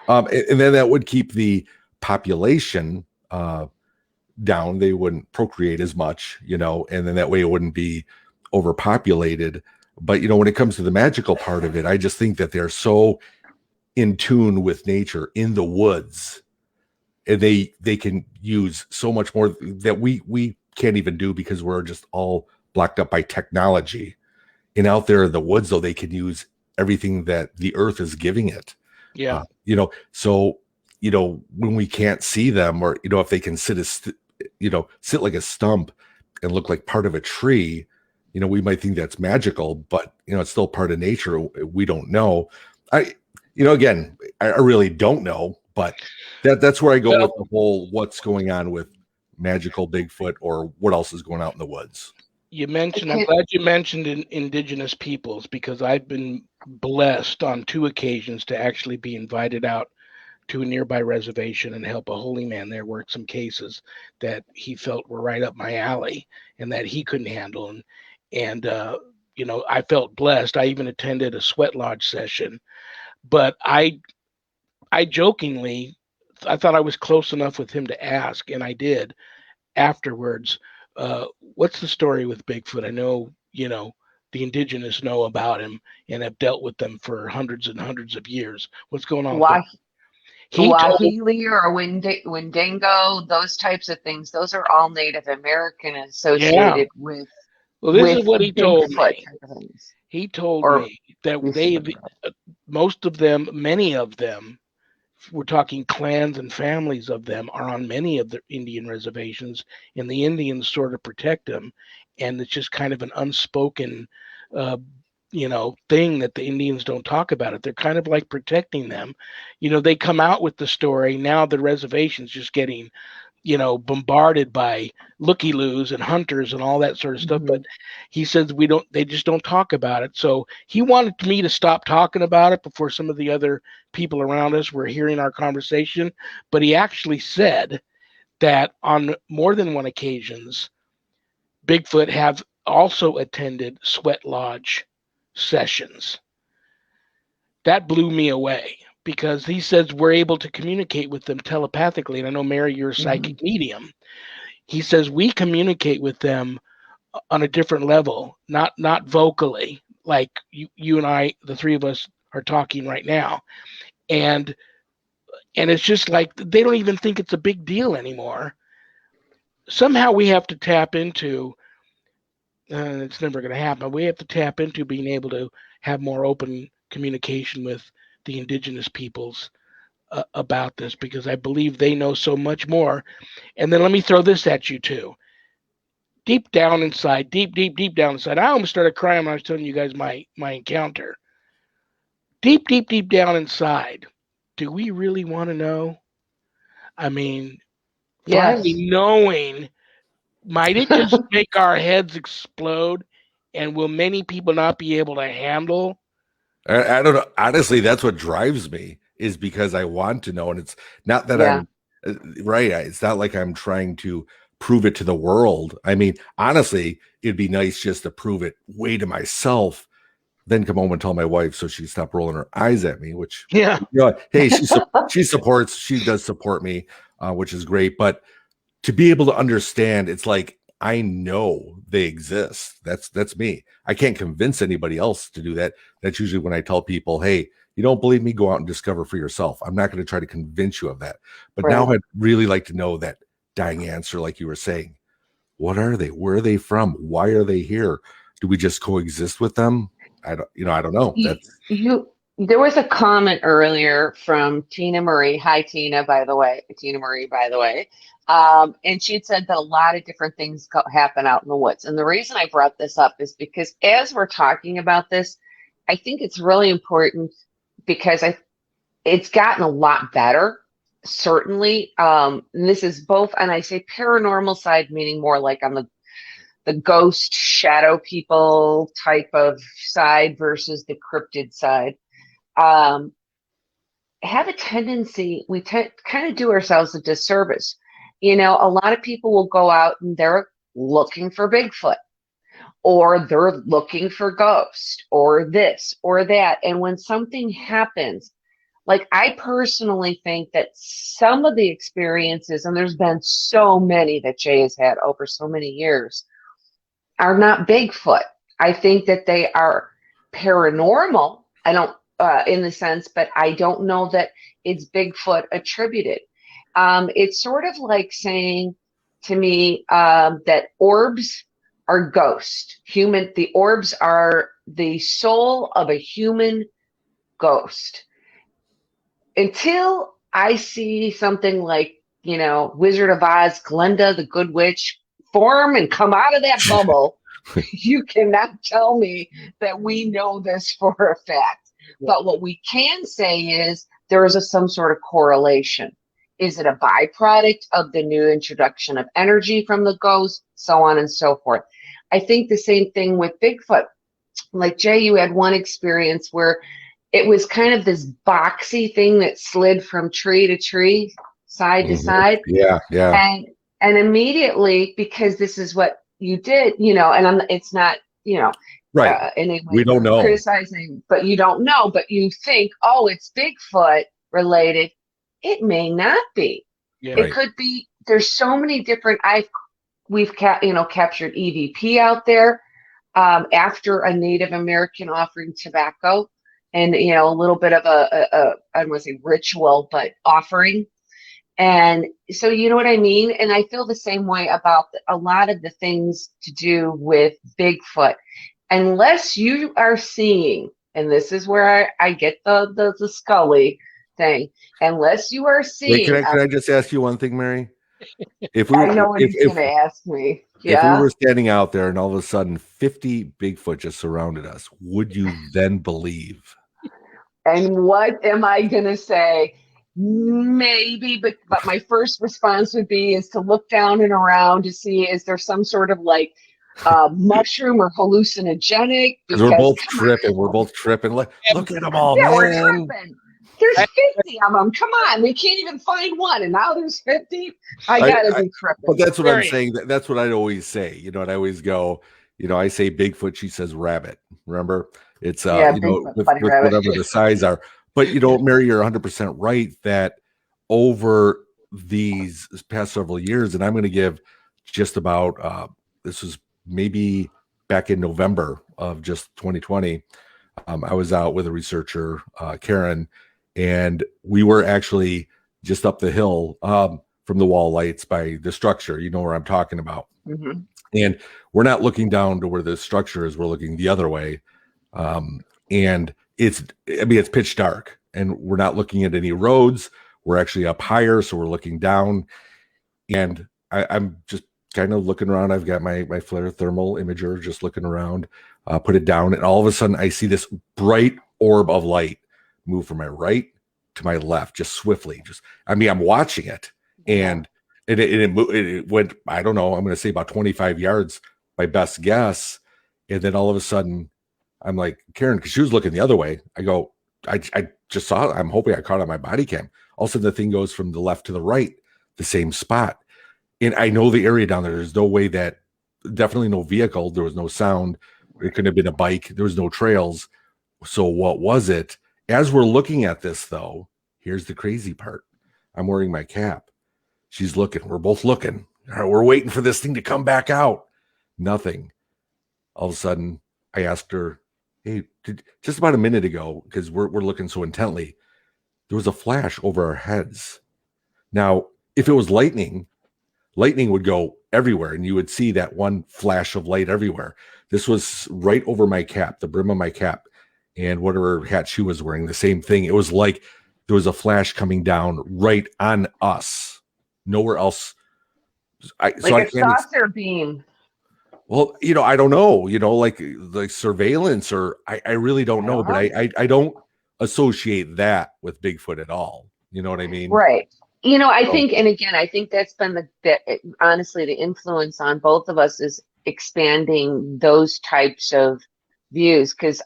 And then that would keep the population down. They wouldn't procreate as much, and then that way it wouldn't be overpopulated. But, when it comes to the magical part of it, I just think that they're so in tune with nature in the woods, and they can use so much more that we can't even do, because we're just all blocked up by technology. And out there in the woods, though, they can use everything that the earth is giving it. Yeah. So, when we can't see them, or, if they can sit like a stump and look like part of a tree, we might think that's magical, but, it's still part of nature. We don't know. Again, I really don't know, but that's where I go with the whole, what's going on with magical Bigfoot, or what else is going out in the woods. I'm glad you mentioned indigenous peoples, because I've been blessed on 2 occasions to actually be invited out to a nearby reservation and help a holy man there work some cases that he felt were right up my alley and that he couldn't handle. And I felt blessed. I even attended a sweat lodge session, but I jokingly, I thought I was close enough with him to ask, and I did afterwards. What's the story with Bigfoot? I know, the indigenous know about him and have dealt with them for hundreds and hundreds of years. What's going on with Bigfoot? He told, Wahili or Wendigo, those types of things, those are all Native American yeah. associated with Well, this is what he told Bigfoot me. type of things. He told Or me that most of them, many of them, we're talking clans and families of them, are on many of the Indian reservations, and the Indians sort of protect them, and it's just kind of an unspoken thing that the Indians don't talk about it. They're kind of like protecting them. They come out with the story. Now the reservation's just getting, bombarded by looky-loos and hunters and all that sort of stuff. But he says they just don't talk about it. So he wanted me to stop talking about it before some of the other people around us were hearing our conversation. But he actually said that on more than one occasions, Bigfoot have also attended sweat lodge sessions. That blew me away because he says we're able to communicate with them telepathically. And I know, Mary, you're a psychic medium. He says we communicate with them on a different level, not vocally, like you and I, the three of us, are talking right now. And it's just like they don't even think it's a big deal anymore. Somehow we have to tap into, it's never going to happen. We have to tap into being able to have more open communication with the indigenous peoples about this, because I believe they know so much more. And then let me throw this at you too. Deep down inside, deep down inside, I almost started crying when I was telling you guys my encounter. Deep down inside, do we really want to know? I mean, finally knowing, might it just make our heads explode? And will many people not be able to handle? I don't know. Honestly, that's what drives me, is because I want to know. And it's not that I'm right. It's not like I'm trying to prove it to the world. I mean, honestly, it'd be nice just to prove it way to myself, then come home and tell my wife so she stop rolling her eyes at me, which, hey, she does support me, which is great. But to be able to understand, it's like, I know they exist. That's me. I can't convince anybody else to do that. That's usually when I tell people, hey, you don't believe me, go out and discover for yourself. I'm not going to try to convince you of that. But now I'd really like to know that dying answer, like you were saying. What are they? Where are they from? Why are they here? Do we just coexist with them? I don't know. There was a comment earlier from Tina Marie. Hi, Tina, by the way. Tina Marie, by the way. And she had said that a lot of different things happen out in the woods. And the reason I brought this up is because as we're talking about this, I think it's really important because it's gotten a lot better, certainly. And this is both, and I say paranormal side, meaning more like on the ghost shadow people type of side versus the cryptid side. Have a tendency, we kind of do ourselves a disservice. A lot of people will go out and they're looking for Bigfoot, or they're looking for ghosts, or this or that. And when something happens, like, I personally think that some of the experiences, and there's been so many that Jay has had over so many years, are not Bigfoot. I think that they are paranormal. I don't, in the sense, but I don't know that it's Bigfoot attributed. It's sort of like saying to me that orbs are ghosts. The orbs are the soul of a human ghost. Until I see something like, Wizard of Oz, Glinda, the Good Witch, form and come out of that bubble, you cannot tell me that we know this for a fact. But what we can say is there is some sort of correlation. Is it a byproduct of the new introduction of energy from the ghost, so on and so forth? I think the same thing with Bigfoot. Like, Jay, you had one experience where it was kind of this boxy thing that slid from tree to tree, side to side. Yeah. And immediately, because this is what you did, and it's not, Right. anyway, We don't know. criticizing, but you don't know, but you think, oh, it's Bigfoot related. It may not be. Yeah. It Right. could be. There's so many different. We've captured EVP out there after a Native American offering tobacco, and a little bit of I don't want to say ritual, but offering. And so, you know what I mean? And I feel the same way about a lot of the things to do with Bigfoot. Unless you are seeing, and this is where I get the Scully thing, unless you are Wait, seeing, can I just ask you one thing, Mary? If we I were know what he's going to ask me. if we Yeah. were standing out there and all of a sudden 50 Bigfoot just surrounded us, would you then believe? And what am I going to say? Maybe, but my first response would be is to look down and around to see, is there some sort of like mushroom or hallucinogenic? Because we're Because both tripping. We're both tripping. Look at them all, yeah, we're man. tripping. There's 50 of them. Come on, we can't even find one, and now there's 50. I gotta be tripping. But that's what I'm Very- saying. That's what I'd always say. You know, and I always go, I say Bigfoot, she says rabbit. Remember? It's Bigfoot, with funny rabbit. whatever the size are. But Mary, you're 100% right that over these past several years, and I'm going to give just about this was maybe back in November of just 2020. I was out with a researcher, Karen, and we were actually just up the hill from the wall lights by the structure. You know where I'm talking about. Mm-hmm. And we're not looking down to where the structure is. We're looking the other way. And it's pitch dark, and we're not looking at any roads. We're actually up higher, so we're looking down. And I'm just kind of looking around. I've got my flare thermal imager, just looking around, put it down, and all of a sudden I see this bright orb of light move from my right to my left, just swiftly. I'm watching it, and it went, I don't know, I'm going to say about 25 yards, my best guess. And then all of a sudden, I'm like, Karen, because she was looking the other way. I go, I just saw it. I'm hoping I caught it on my body cam. All of a sudden, the thing goes from the left to the right, the same spot. And I know the area down there. There's no way definitely no vehicle. There was no sound. It couldn't have been a bike. There was no trails. So what was it? As we're looking at this, though, here's the crazy part. I'm wearing my cap. She's looking. We're both looking. All right, we're waiting for this thing to come back out. Nothing. All of a sudden, I asked her, hey, just about a minute ago, because we're looking so intently, there was a flash over our heads. Now, if it was lightning would go everywhere, and you would see that one flash of light everywhere. This was right over my cap, the brim of my cap, and whatever hat she was wearing, the same thing. It was like there was a flash coming down right on us, nowhere else. Like a saucer beam. Well, I don't know, like surveillance, or I really don't know, but I don't associate that with Bigfoot at all. You know what I mean? Right. I think, and again, I think that's been honestly, the influence on both of us is expanding those types of views, because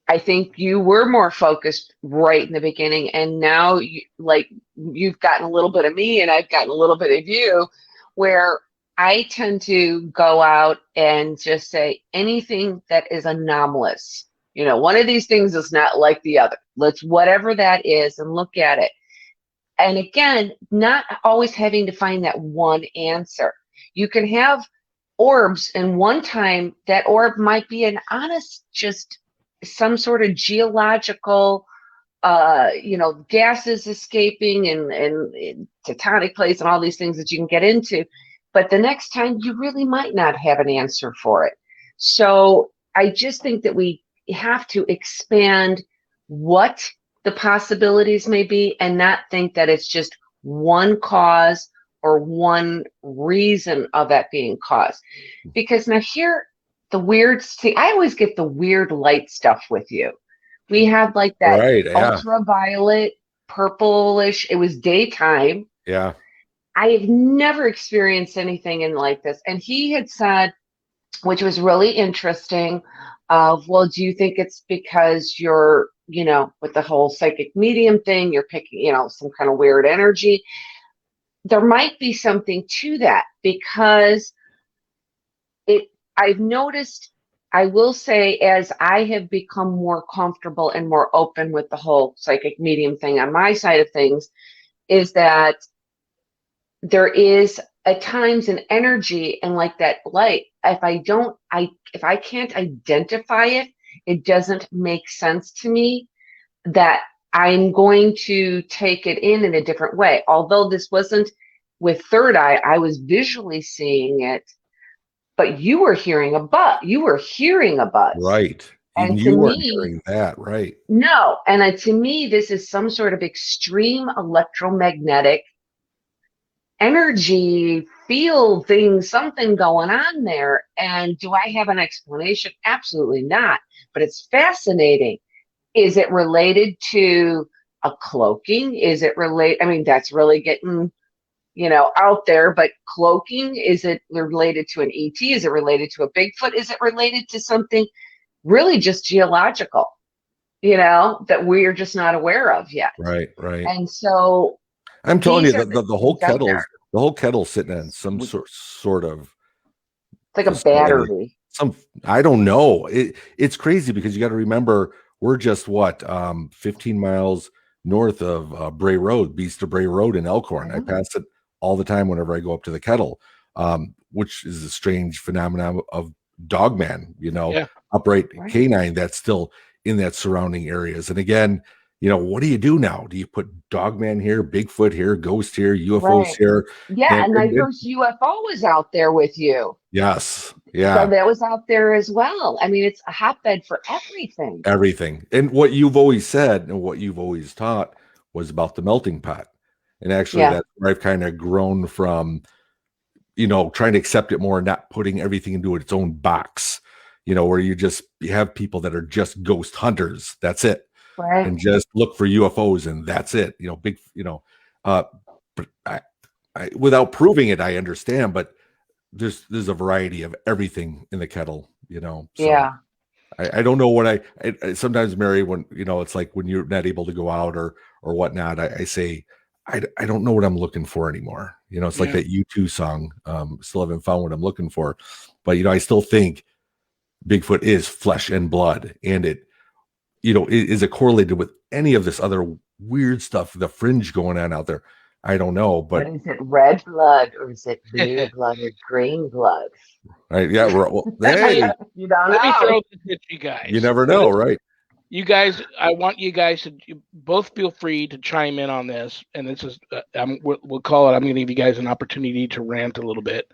I think you were more focused right in the beginning, and now you've gotten a little bit of me and I've gotten a little bit of you, where I tend to go out and just say anything that is anomalous. One of these things is not like the other. Let's whatever that is and look at it. And again, not always having to find that one answer. You can have orbs, and one time that orb might be an honest, just some sort of geological, gases escaping and tectonic plates and all these things that you can get into. But the next time you really might not have an answer for it. So I just think that we have to expand what the possibilities may be, and not think that it's just one cause or one reason of that being caused. Because now here, I always get the weird light stuff with you. We had like that ultraviolet, purplish, it was daytime. Yeah. I have never experienced anything in like this. And he had said, which was really interesting, well, do you think it's because you're, with the whole psychic medium thing, you're picking, some kind of weird energy? There might be something to that, because I've noticed I will say, as I have become more comfortable and more open with the whole psychic medium thing on my side of things, is that there is at times an energy and like that light. If I can't identify it, it doesn't make sense to me that I'm going to take it in a different way. Although this wasn't with third eye, I was visually seeing it, but you were hearing a buzz. You were hearing a buzz. Right. Even And to you weren't me, hearing that, right? no. And to me, this is some sort of extreme electromagnetic energy field thing, something going on there. And do I have an explanation? Absolutely not. But it's fascinating. Is it related to a cloaking? Is it related? I mean, that's really getting, out there, but cloaking, is it related to an ET? Is it related to a Bigfoot? Is it related to something really just geological, that we're just not aware of yet? Right, right. And so I'm telling you that these are the whole things out there. kettle's sitting in some sort of It's like a facility. battery. I don't know. It's crazy because you got to remember we're just 15 miles north of Bray Road, Beast of Bray Road in Elkhorn. I pass it all the time whenever I go up to the kettle, which is a strange phenomenon of dogman, upright canine that's still in that surrounding areas. And again, what do you do now? Do you put dogman here, Bigfoot here, ghost here, UFOs here? Yeah, and my first UFO was out there with you. Yes. Yeah. So that was out there as well. I mean, it's a hotbed for everything. Everything. And what you've always said and what you've always taught was about the melting pot. And actually, that's where I've kind of grown from, trying to accept it more and not putting everything into its own box, where you have people that are just ghost hunters. That's it. Right. And just look for UFOs and that's it. But without proving it, I understand, but there's a variety of everything in the kettle, So yeah. I don't know what I sometimes, Mary, when, it's like when you're not able to go out or whatnot, I say, I don't know what I'm looking for anymore. It's like that U2 song, still haven't found what I'm looking for. But, I still think Bigfoot is flesh and blood. And it, is it correlated with any of this other weird stuff, the fringe going on out there? I don't know. But is it red blood or is it blue blood or green blood? Right. Yeah. Hey, you don't know. Let me throw this at you guys. You never know, right? You guys, I want you guys to both feel free to chime in on this. And this is, we'll call it, I'm going to give you guys an opportunity to rant a little bit.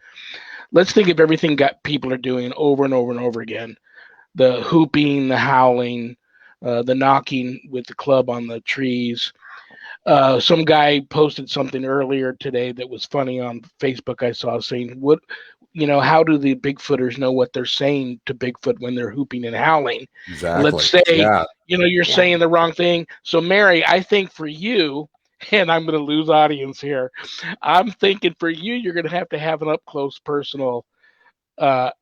Let's think of everything people are doing over and over and over again. The hooping, the howling, the knocking with the club on the trees. Some guy posted something earlier today that was funny on Facebook. I saw saying, how do the Bigfooters know what they're saying to Bigfoot when they're hooping and howling? Exactly. Let's say, you're saying the wrong thing. So Mary, I think for you, and I'm going to lose audience here, I'm thinking for you, you're going to have an up close personal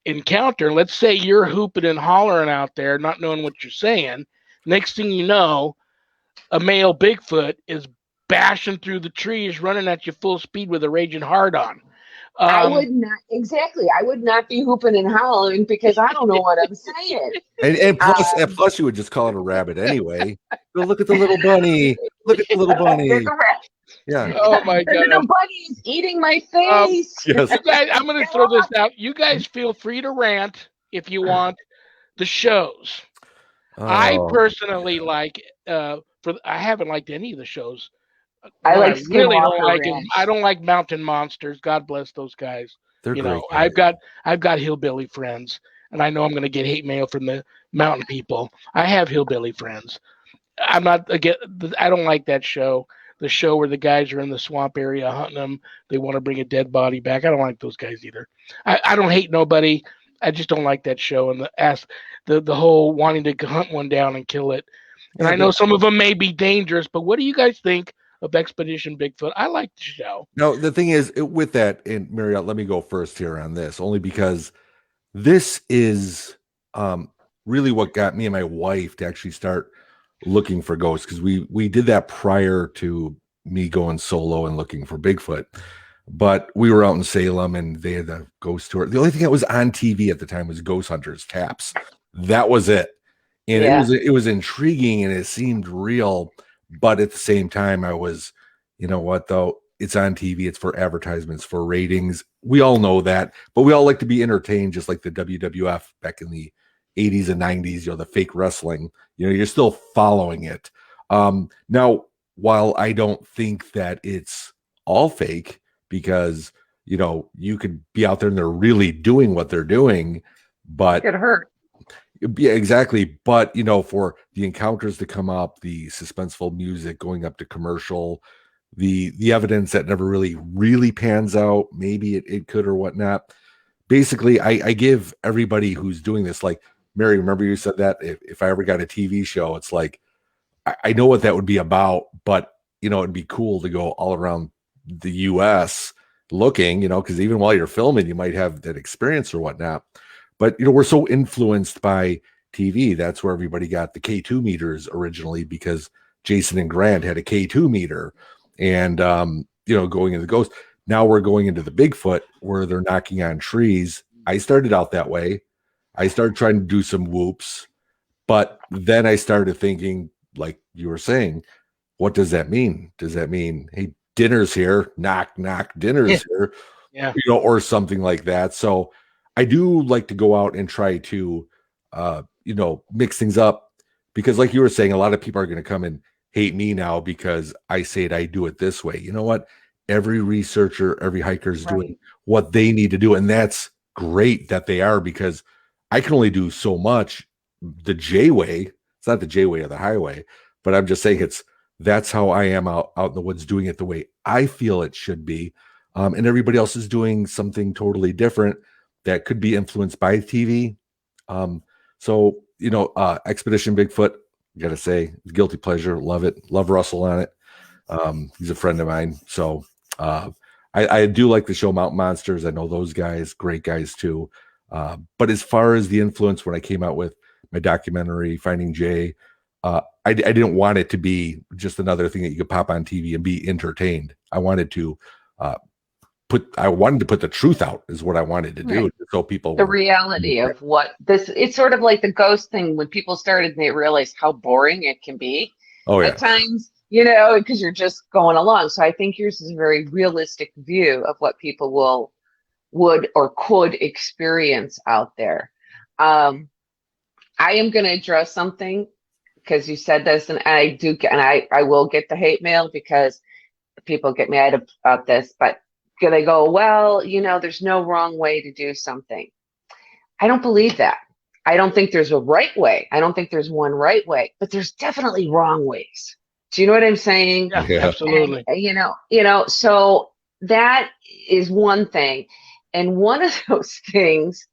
encounter. Let's say you're hooping and hollering out there, not knowing what you're saying. Next thing you know, a male Bigfoot is bashing through the trees, running at you full speed with a raging hard on. I would not be hooping and howling because I don't know what I'm saying. And plus, you would just call it a rabbit anyway. Look at the little bunny. Look at the little bunny. Yeah. Oh my God. The little bunny is eating my face. Yes. You guys, I'm going to throw this out. You guys feel free to rant if you want. The shows. I personally like. I haven't liked any of the shows. I like really don't like Ranch. I don't like Mountain Monsters. God bless those guys. They're great guys. I've got hillbilly friends, and I know I'm going to get hate mail from the mountain people. I have hillbilly friends. I'm not again. I don't like that show. The show where the guys are in the swamp area hunting them. They want to bring a dead body back. I don't like those guys either. I don't hate nobody. I just don't like that show and the whole wanting to hunt one down and kill it. And I know some of them may be dangerous, but what do you guys think of Expedition Bigfoot? I like the show. No, the thing is with that, and Marriott, let me go first here on this, only because this is really what got me and my wife to actually start looking for ghosts, because we did that prior to me going solo and looking for Bigfoot. but we were out in Salem and they had a ghost tour. The only thing that was on TV at the time was Ghost Hunters Taps. That was it. And Yeah. it was intriguing and it seemed real, but at the same time I was, you know what though, it's on TV, it's for advertisements, for ratings. We all know that, but we all like to be entertained, just like the WWF back in the 80s and 90s, the fake wrestling. You're still following it. Now, while I don't think that it's all fake, because you could be out there and they're really doing what they're doing, but It hurt. yeah, exactly. But for the encounters to come up, the suspenseful music going up to commercial, the evidence that never really pans out, maybe it could or whatnot. Basically, I give everybody who's doing this, like Mary, remember you said that if I ever got a TV show, it's like I know what that would be about, but it'd be cool to go all around the US looking, because even while you're filming, you might have that experience or whatnot. But we're so influenced by TV. That's where everybody got the K2 meters originally, because Jason and Grant had a K2 meter, and going into the ghost. Now we're going into the Bigfoot where they're knocking on trees. I started out that way. I started trying to do some whoops, but then I started thinking, like you were saying, what does that mean? Does that mean, hey, dinner's here, knock, knock, dinner's here, or something like that? So I do like to go out and try to, mix things up, because like you were saying, a lot of people are going to come and hate me now because I say it, I do it this way. You know what? Every researcher, every hiker is doing what they need to do. And that's great that they are, because I can only do so much the J way. It's not the J way or the highway, but I'm just saying that's how I am out in the woods, doing it the way I feel it should be. And everybody else is doing something totally different that could be influenced by TV. So, Expedition Bigfoot, gotta say, guilty pleasure. Love it. Love Russell on it. He's a friend of mine. So I do like the show Mountain Monsters. I know those guys, great guys too. But as far as the influence, when I came out with my documentary, Finding Jay, I didn't want it to be just another thing that you could pop on TV and be entertained. I wanted to put the truth out, is what I wanted to do, so people the reality of what this. It's sort of like the ghost thing. When people started, they realized how boring it can be at times, because you're just going along. So I think yours is a very realistic view of what people would or could experience out there. I am going to address something, because you said this, and I will get the hate mail because people get mad about this, but they go, well, there's no wrong way to do something. I don't believe that. I don't think there's a right way. I don't think there's one right way, but there's definitely wrong ways. Do you know what I'm saying? Yeah. Absolutely. And, so that is one thing. And one of those things,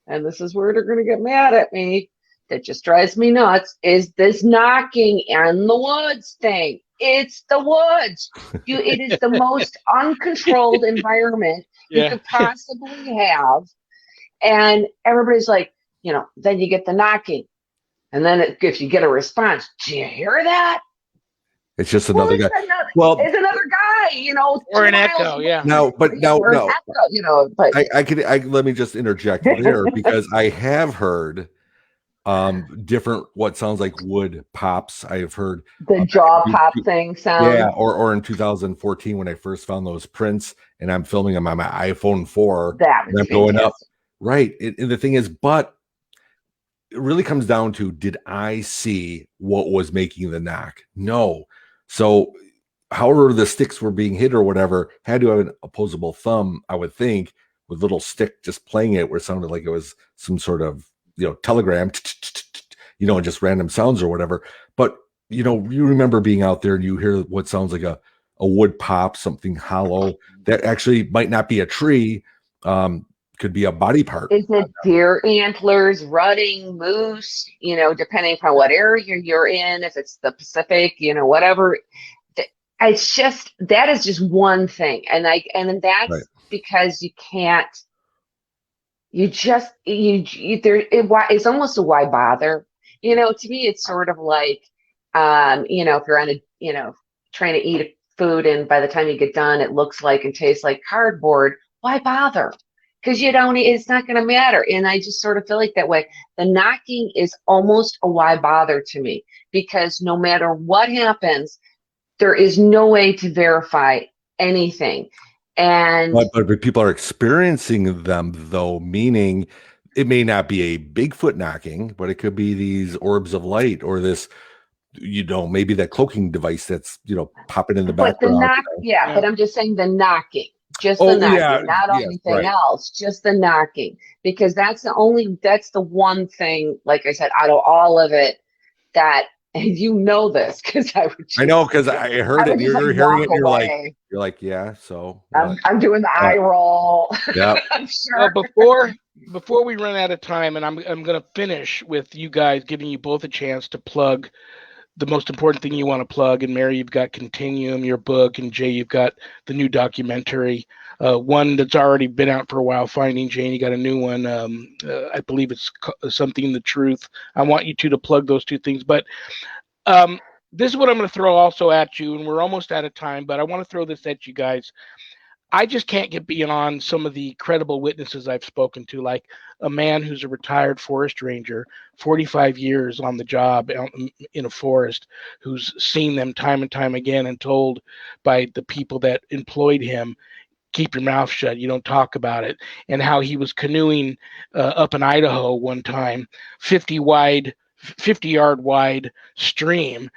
and this is where they're going to get mad at me, that just drives me nuts, is this knocking in the woods thing. It's the woods. It is the most uncontrolled environment you could possibly have. And everybody's like, then you get the knocking. And then if you get a response, do you hear that? It's just another guy. It's another guy, or an echo. Yeah. No. Echo, but let me just interject there, because I have heard different, what sounds like wood pops. I have heard the jaw pop thing sound. Yeah, or in 2014 when I first found those prints, and I'm filming them on my iPhone 4. That was going up. Right. And the thing is, but it really comes down to, did I see what was making the knock? No. So however the sticks were being hit or whatever, had to have an opposable thumb, I would think, with little stick just playing it, where it sounded like it was some sort of telegram, and just random sounds or whatever. But you remember being out there and you hear what sounds like a wood pop, something hollow that actually might not be a tree, could be a body part. Is it deer antlers, rutting, moose, depending upon what area you're in, if it's the Pacific, whatever. It's just, that is just one thing. And that's because you can't, it's almost a why bother. To me, it's sort of like, if you're on trying to eat a food, and by the time you get done, it looks like and tastes like cardboard, why bother? Because you don't, it's not going to matter. And I just sort of feel like that way. The knocking is almost a why bother to me, because no matter what happens, there is no way to verify anything. And But people are experiencing them, though, meaning it may not be a Bigfoot knocking, but it could be these orbs of light or this, maybe that cloaking device that's, popping in the but the background. knock, yeah, but I'm just saying the knocking, just the Oh, knocking, yeah. not Yes, anything right. else, just the knocking, because that's the one thing, like I said, out of all of it that, and you know this, because I know, because I heard I it would and just like you're hearing walk it and away. you're like, yeah, so I'm, what? I'm doing the eye roll. Yeah. I'm Well, sure. before we run out of time, and I'm going to finish with you guys giving you both a chance to plug the most important thing you want to plug. And Mary, you've got Continuum, your book, and Jay, you've got the new documentary, one that's already been out for a while, Finding Jane. You got a new one. I believe it's Something the Truth. I want you two to plug those two things. But this is what I'm going to throw also at you, and we're almost out of time, but I want to throw this at you guys. I just can't get beyond some of the credible witnesses I've spoken to, like a man who's a retired forest ranger, 45 years on the job in a forest, who's seen them time and time again and told by the people that employed him, keep your mouth shut, you don't talk about it, and how he was canoeing up in Idaho one time, 50-yard wide stream,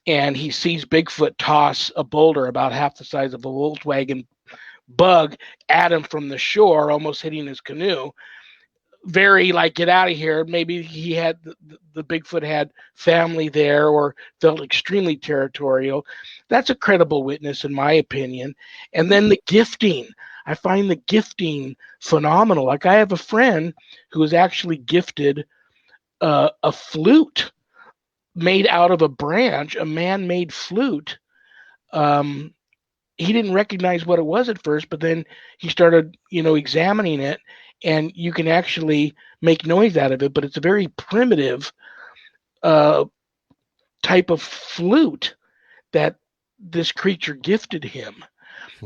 and he sees Bigfoot toss a boulder about half the size of a Volkswagen Bug at him from the shore, almost hitting his canoe. Very like, get out of here. Maybe he had the Bigfoot had family there or felt extremely territorial. That's a credible witness, in my opinion. And then the gifting. I find the gifting phenomenal. Like, I have a friend who was actually gifted a flute made out of a branch, a man-made flute. He didn't recognize what it was at first, but then he started, examining it, and you can actually make noise out of it, but it's a very primitive type of flute that this creature gifted him.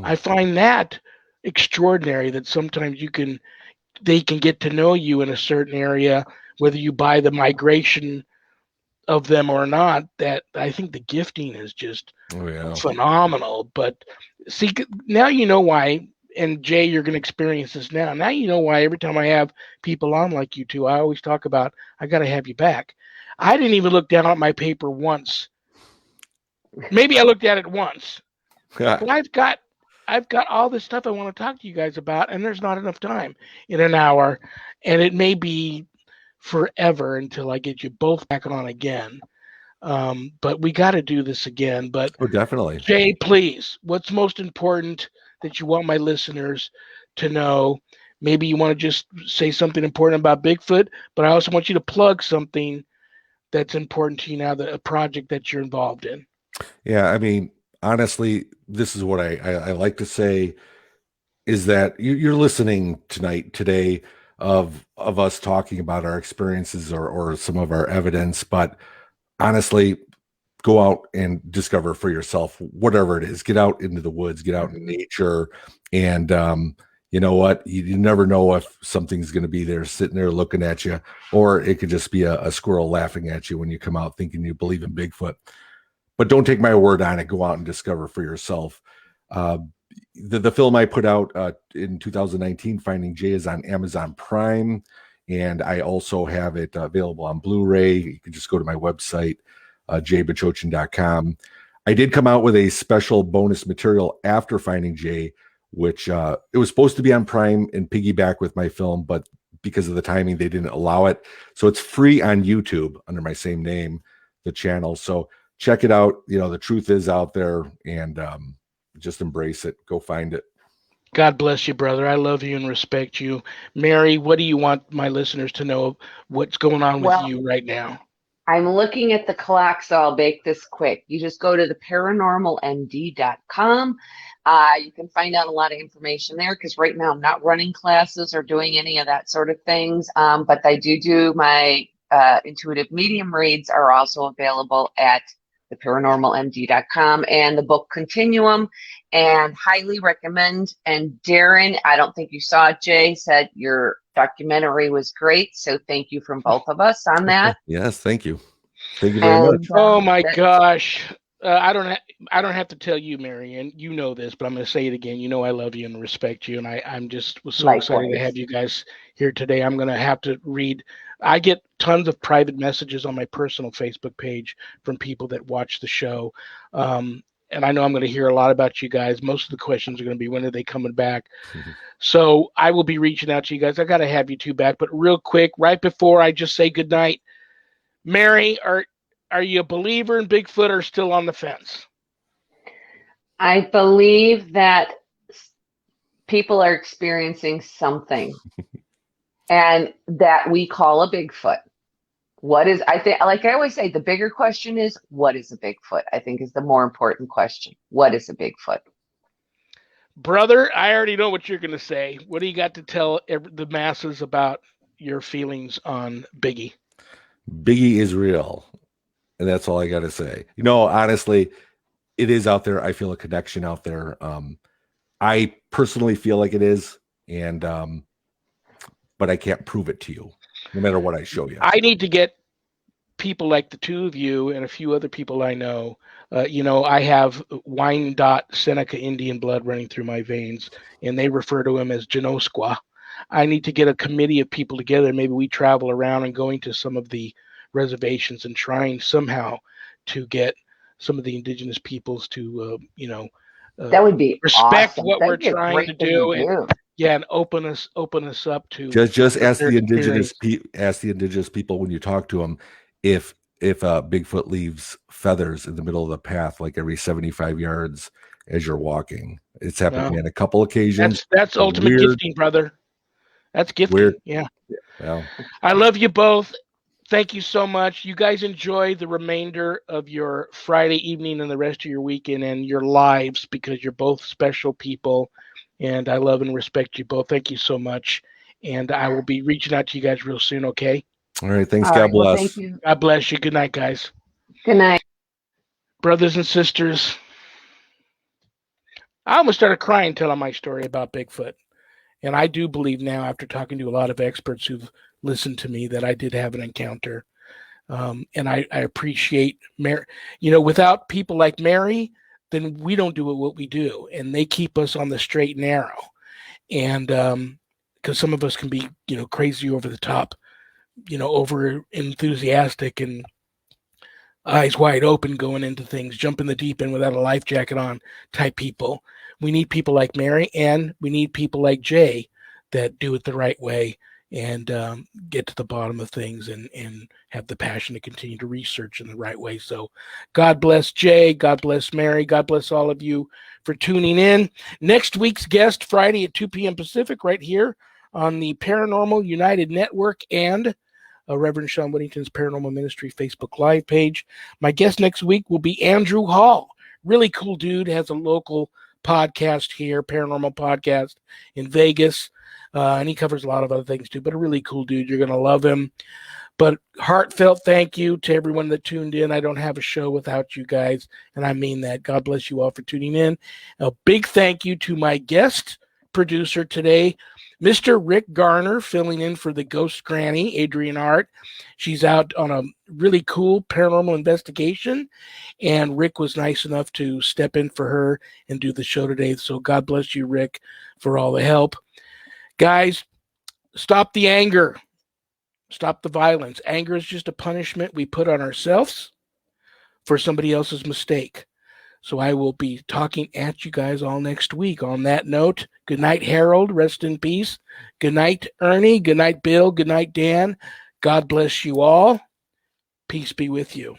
I find that extraordinary, that sometimes they can get to know you in a certain area, whether you buy the migration of them or not. That I think the gifting is just phenomenal. But see, now you know why. And Jay, you're going to experience this now. Now you know why every time I have people on like you two, I always talk about, I got to have you back. I didn't even look down at my paper once. Maybe I looked at it once. But I've got all this stuff I want to talk to you guys about, and there's not enough time in an hour. And it may be forever until I get you both back on again. But we got to do this again. But definitely. Jay, please, what's most important that you want my listeners to know? Maybe you want to just say something important about Bigfoot, but I also want you to plug something that's important to you now, a project that you're involved in. Yeah, I mean, honestly, this is what I like to say, is that you're listening today of us talking about our experiences or some of our evidence, but honestly, go out and discover for yourself, whatever it is. Get out into the woods, get out in nature. And you know what? You never know if something's going to be there sitting there looking at you, or it could just be a squirrel laughing at you when you come out thinking you believe in Bigfoot. But don't take my word on it. Go out and discover for yourself. The film I put out in 2019, Finding Jay, is on Amazon Prime. And I also have it available on Blu-ray. You can just go to my website, jbachochin.com. I did come out with a special bonus material after Finding Jay, which it was supposed to be on Prime and piggyback with my film, but because of the timing, they didn't allow it. So it's free on YouTube under my same name, the channel. So check it out. The truth is out there, and just embrace it. Go find it. God bless you, brother. I love you and respect you. Mary, what do you want my listeners to know what's going on with you right now? I'm looking at the clock, so I'll make this quick. You just go to the paranormalmd.com. You can find out a lot of information there, because right now I'm not running classes or doing any of that sort of things. But I do my intuitive medium reads are also available at theparanormalmd.com, and the book Continuum, and highly recommend. And Darren, I don't think you saw it, Jay, said your documentary was great. So thank you from both of us on that. Yes, thank you. Thank you very much. Oh my gosh. I don't have to tell you, Mary, and you know this, but I'm going to say it again. You know I love you and respect you, and I'm just was so excited to have you guys here today. I'm going to have to read. I get tons of private messages on my personal Facebook page from people that watch the show, and I know I'm going to hear a lot about you guys. Most of the questions are going to be, when are they coming back? So I will be reaching out to you guys. I got to have you two back, but real quick, right before I just say goodnight, Mary, are you a believer in Bigfoot or still on the fence? I believe that people are experiencing something and that we call a Bigfoot. I think, like I always say, the bigger question is, what is a Bigfoot? I think is the more important question. What is a Bigfoot? Brother, I already know what you're going to say. What do you got to tell the masses about your feelings on Biggie? Biggie is real. And that's all I got to say. Honestly, it is out there. I feel a connection out there. I personally feel like it is. And, but I can't prove it to you, no matter what I show you. I need to get people like the two of you and a few other people I know. I have Wyandotte Seneca Indian blood running through my veins, and they refer to him as Genosqua. I need to get a committee of people together. Maybe we travel around and going to some of the reservations and trying somehow to get some of the indigenous peoples to, that would be respect awesome. what That'd we're trying to do, and open us up to just ask the indigenous people when you talk to them if Bigfoot leaves feathers in the middle of the path, like every 75 yards as you're walking. It's happened to me on a couple occasions. That's ultimate gifting, brother. That's gifting. Weird. Yeah. Well, I love you both. Thank you so much. You guys enjoy the remainder of your Friday evening and the rest of your weekend and your lives, because you're both special people, and I love and respect you both. Thank you so much. And I will be reaching out to you guys real soon, okay? All right. Thanks. God bless. Well, thank you. God bless you. Good night, guys. Good night. Brothers and sisters, I almost started crying telling my story about Bigfoot. And I do believe now, after talking to a lot of experts who've listened to me, that I did have an encounter. And I appreciate Mary. Without people like Mary, then we don't do what we do. And they keep us on the straight and narrow. And because some of us can be, crazy over the top, over enthusiastic and eyes wide open going into things, jump in the deep end without a life jacket on type people. We need people like Mary, and we need people like Jay that do it the right way and get to the bottom of things and have the passion to continue to research in the right way. So God bless Jay. God bless Mary. God bless all of you for tuning in. Next week's guest, Friday at 2 p.m. Pacific, right here on the Paranormal United Network and Reverend Sean Whittington's Paranormal Ministry Facebook Live page. My guest next week will be Andrew Hall. Really cool dude, has a local podcast here, paranormal podcast in Vegas. And he covers a lot of other things too, but a really cool dude. You're going to love him. But heartfelt thank you to everyone that tuned in. I don't have a show without you guys, and I mean that. God bless you all for tuning in. A big thank you to my guest producer today, Mr. Rick Garner, filling in for the ghost granny, Adrian Hart. She's out on a really cool paranormal investigation, and Rick was nice enough to step in for her and do the show today. So God bless you, Rick, for all the help. Guys, stop the anger. Stop the violence. Anger is just a punishment we put on ourselves for somebody else's mistake. So I will be talking at you guys all next week. On that note, good night, Harold. Rest in peace. Good night, Ernie. Good night, Bill. Good night, Dan. God bless you all. Peace be with you.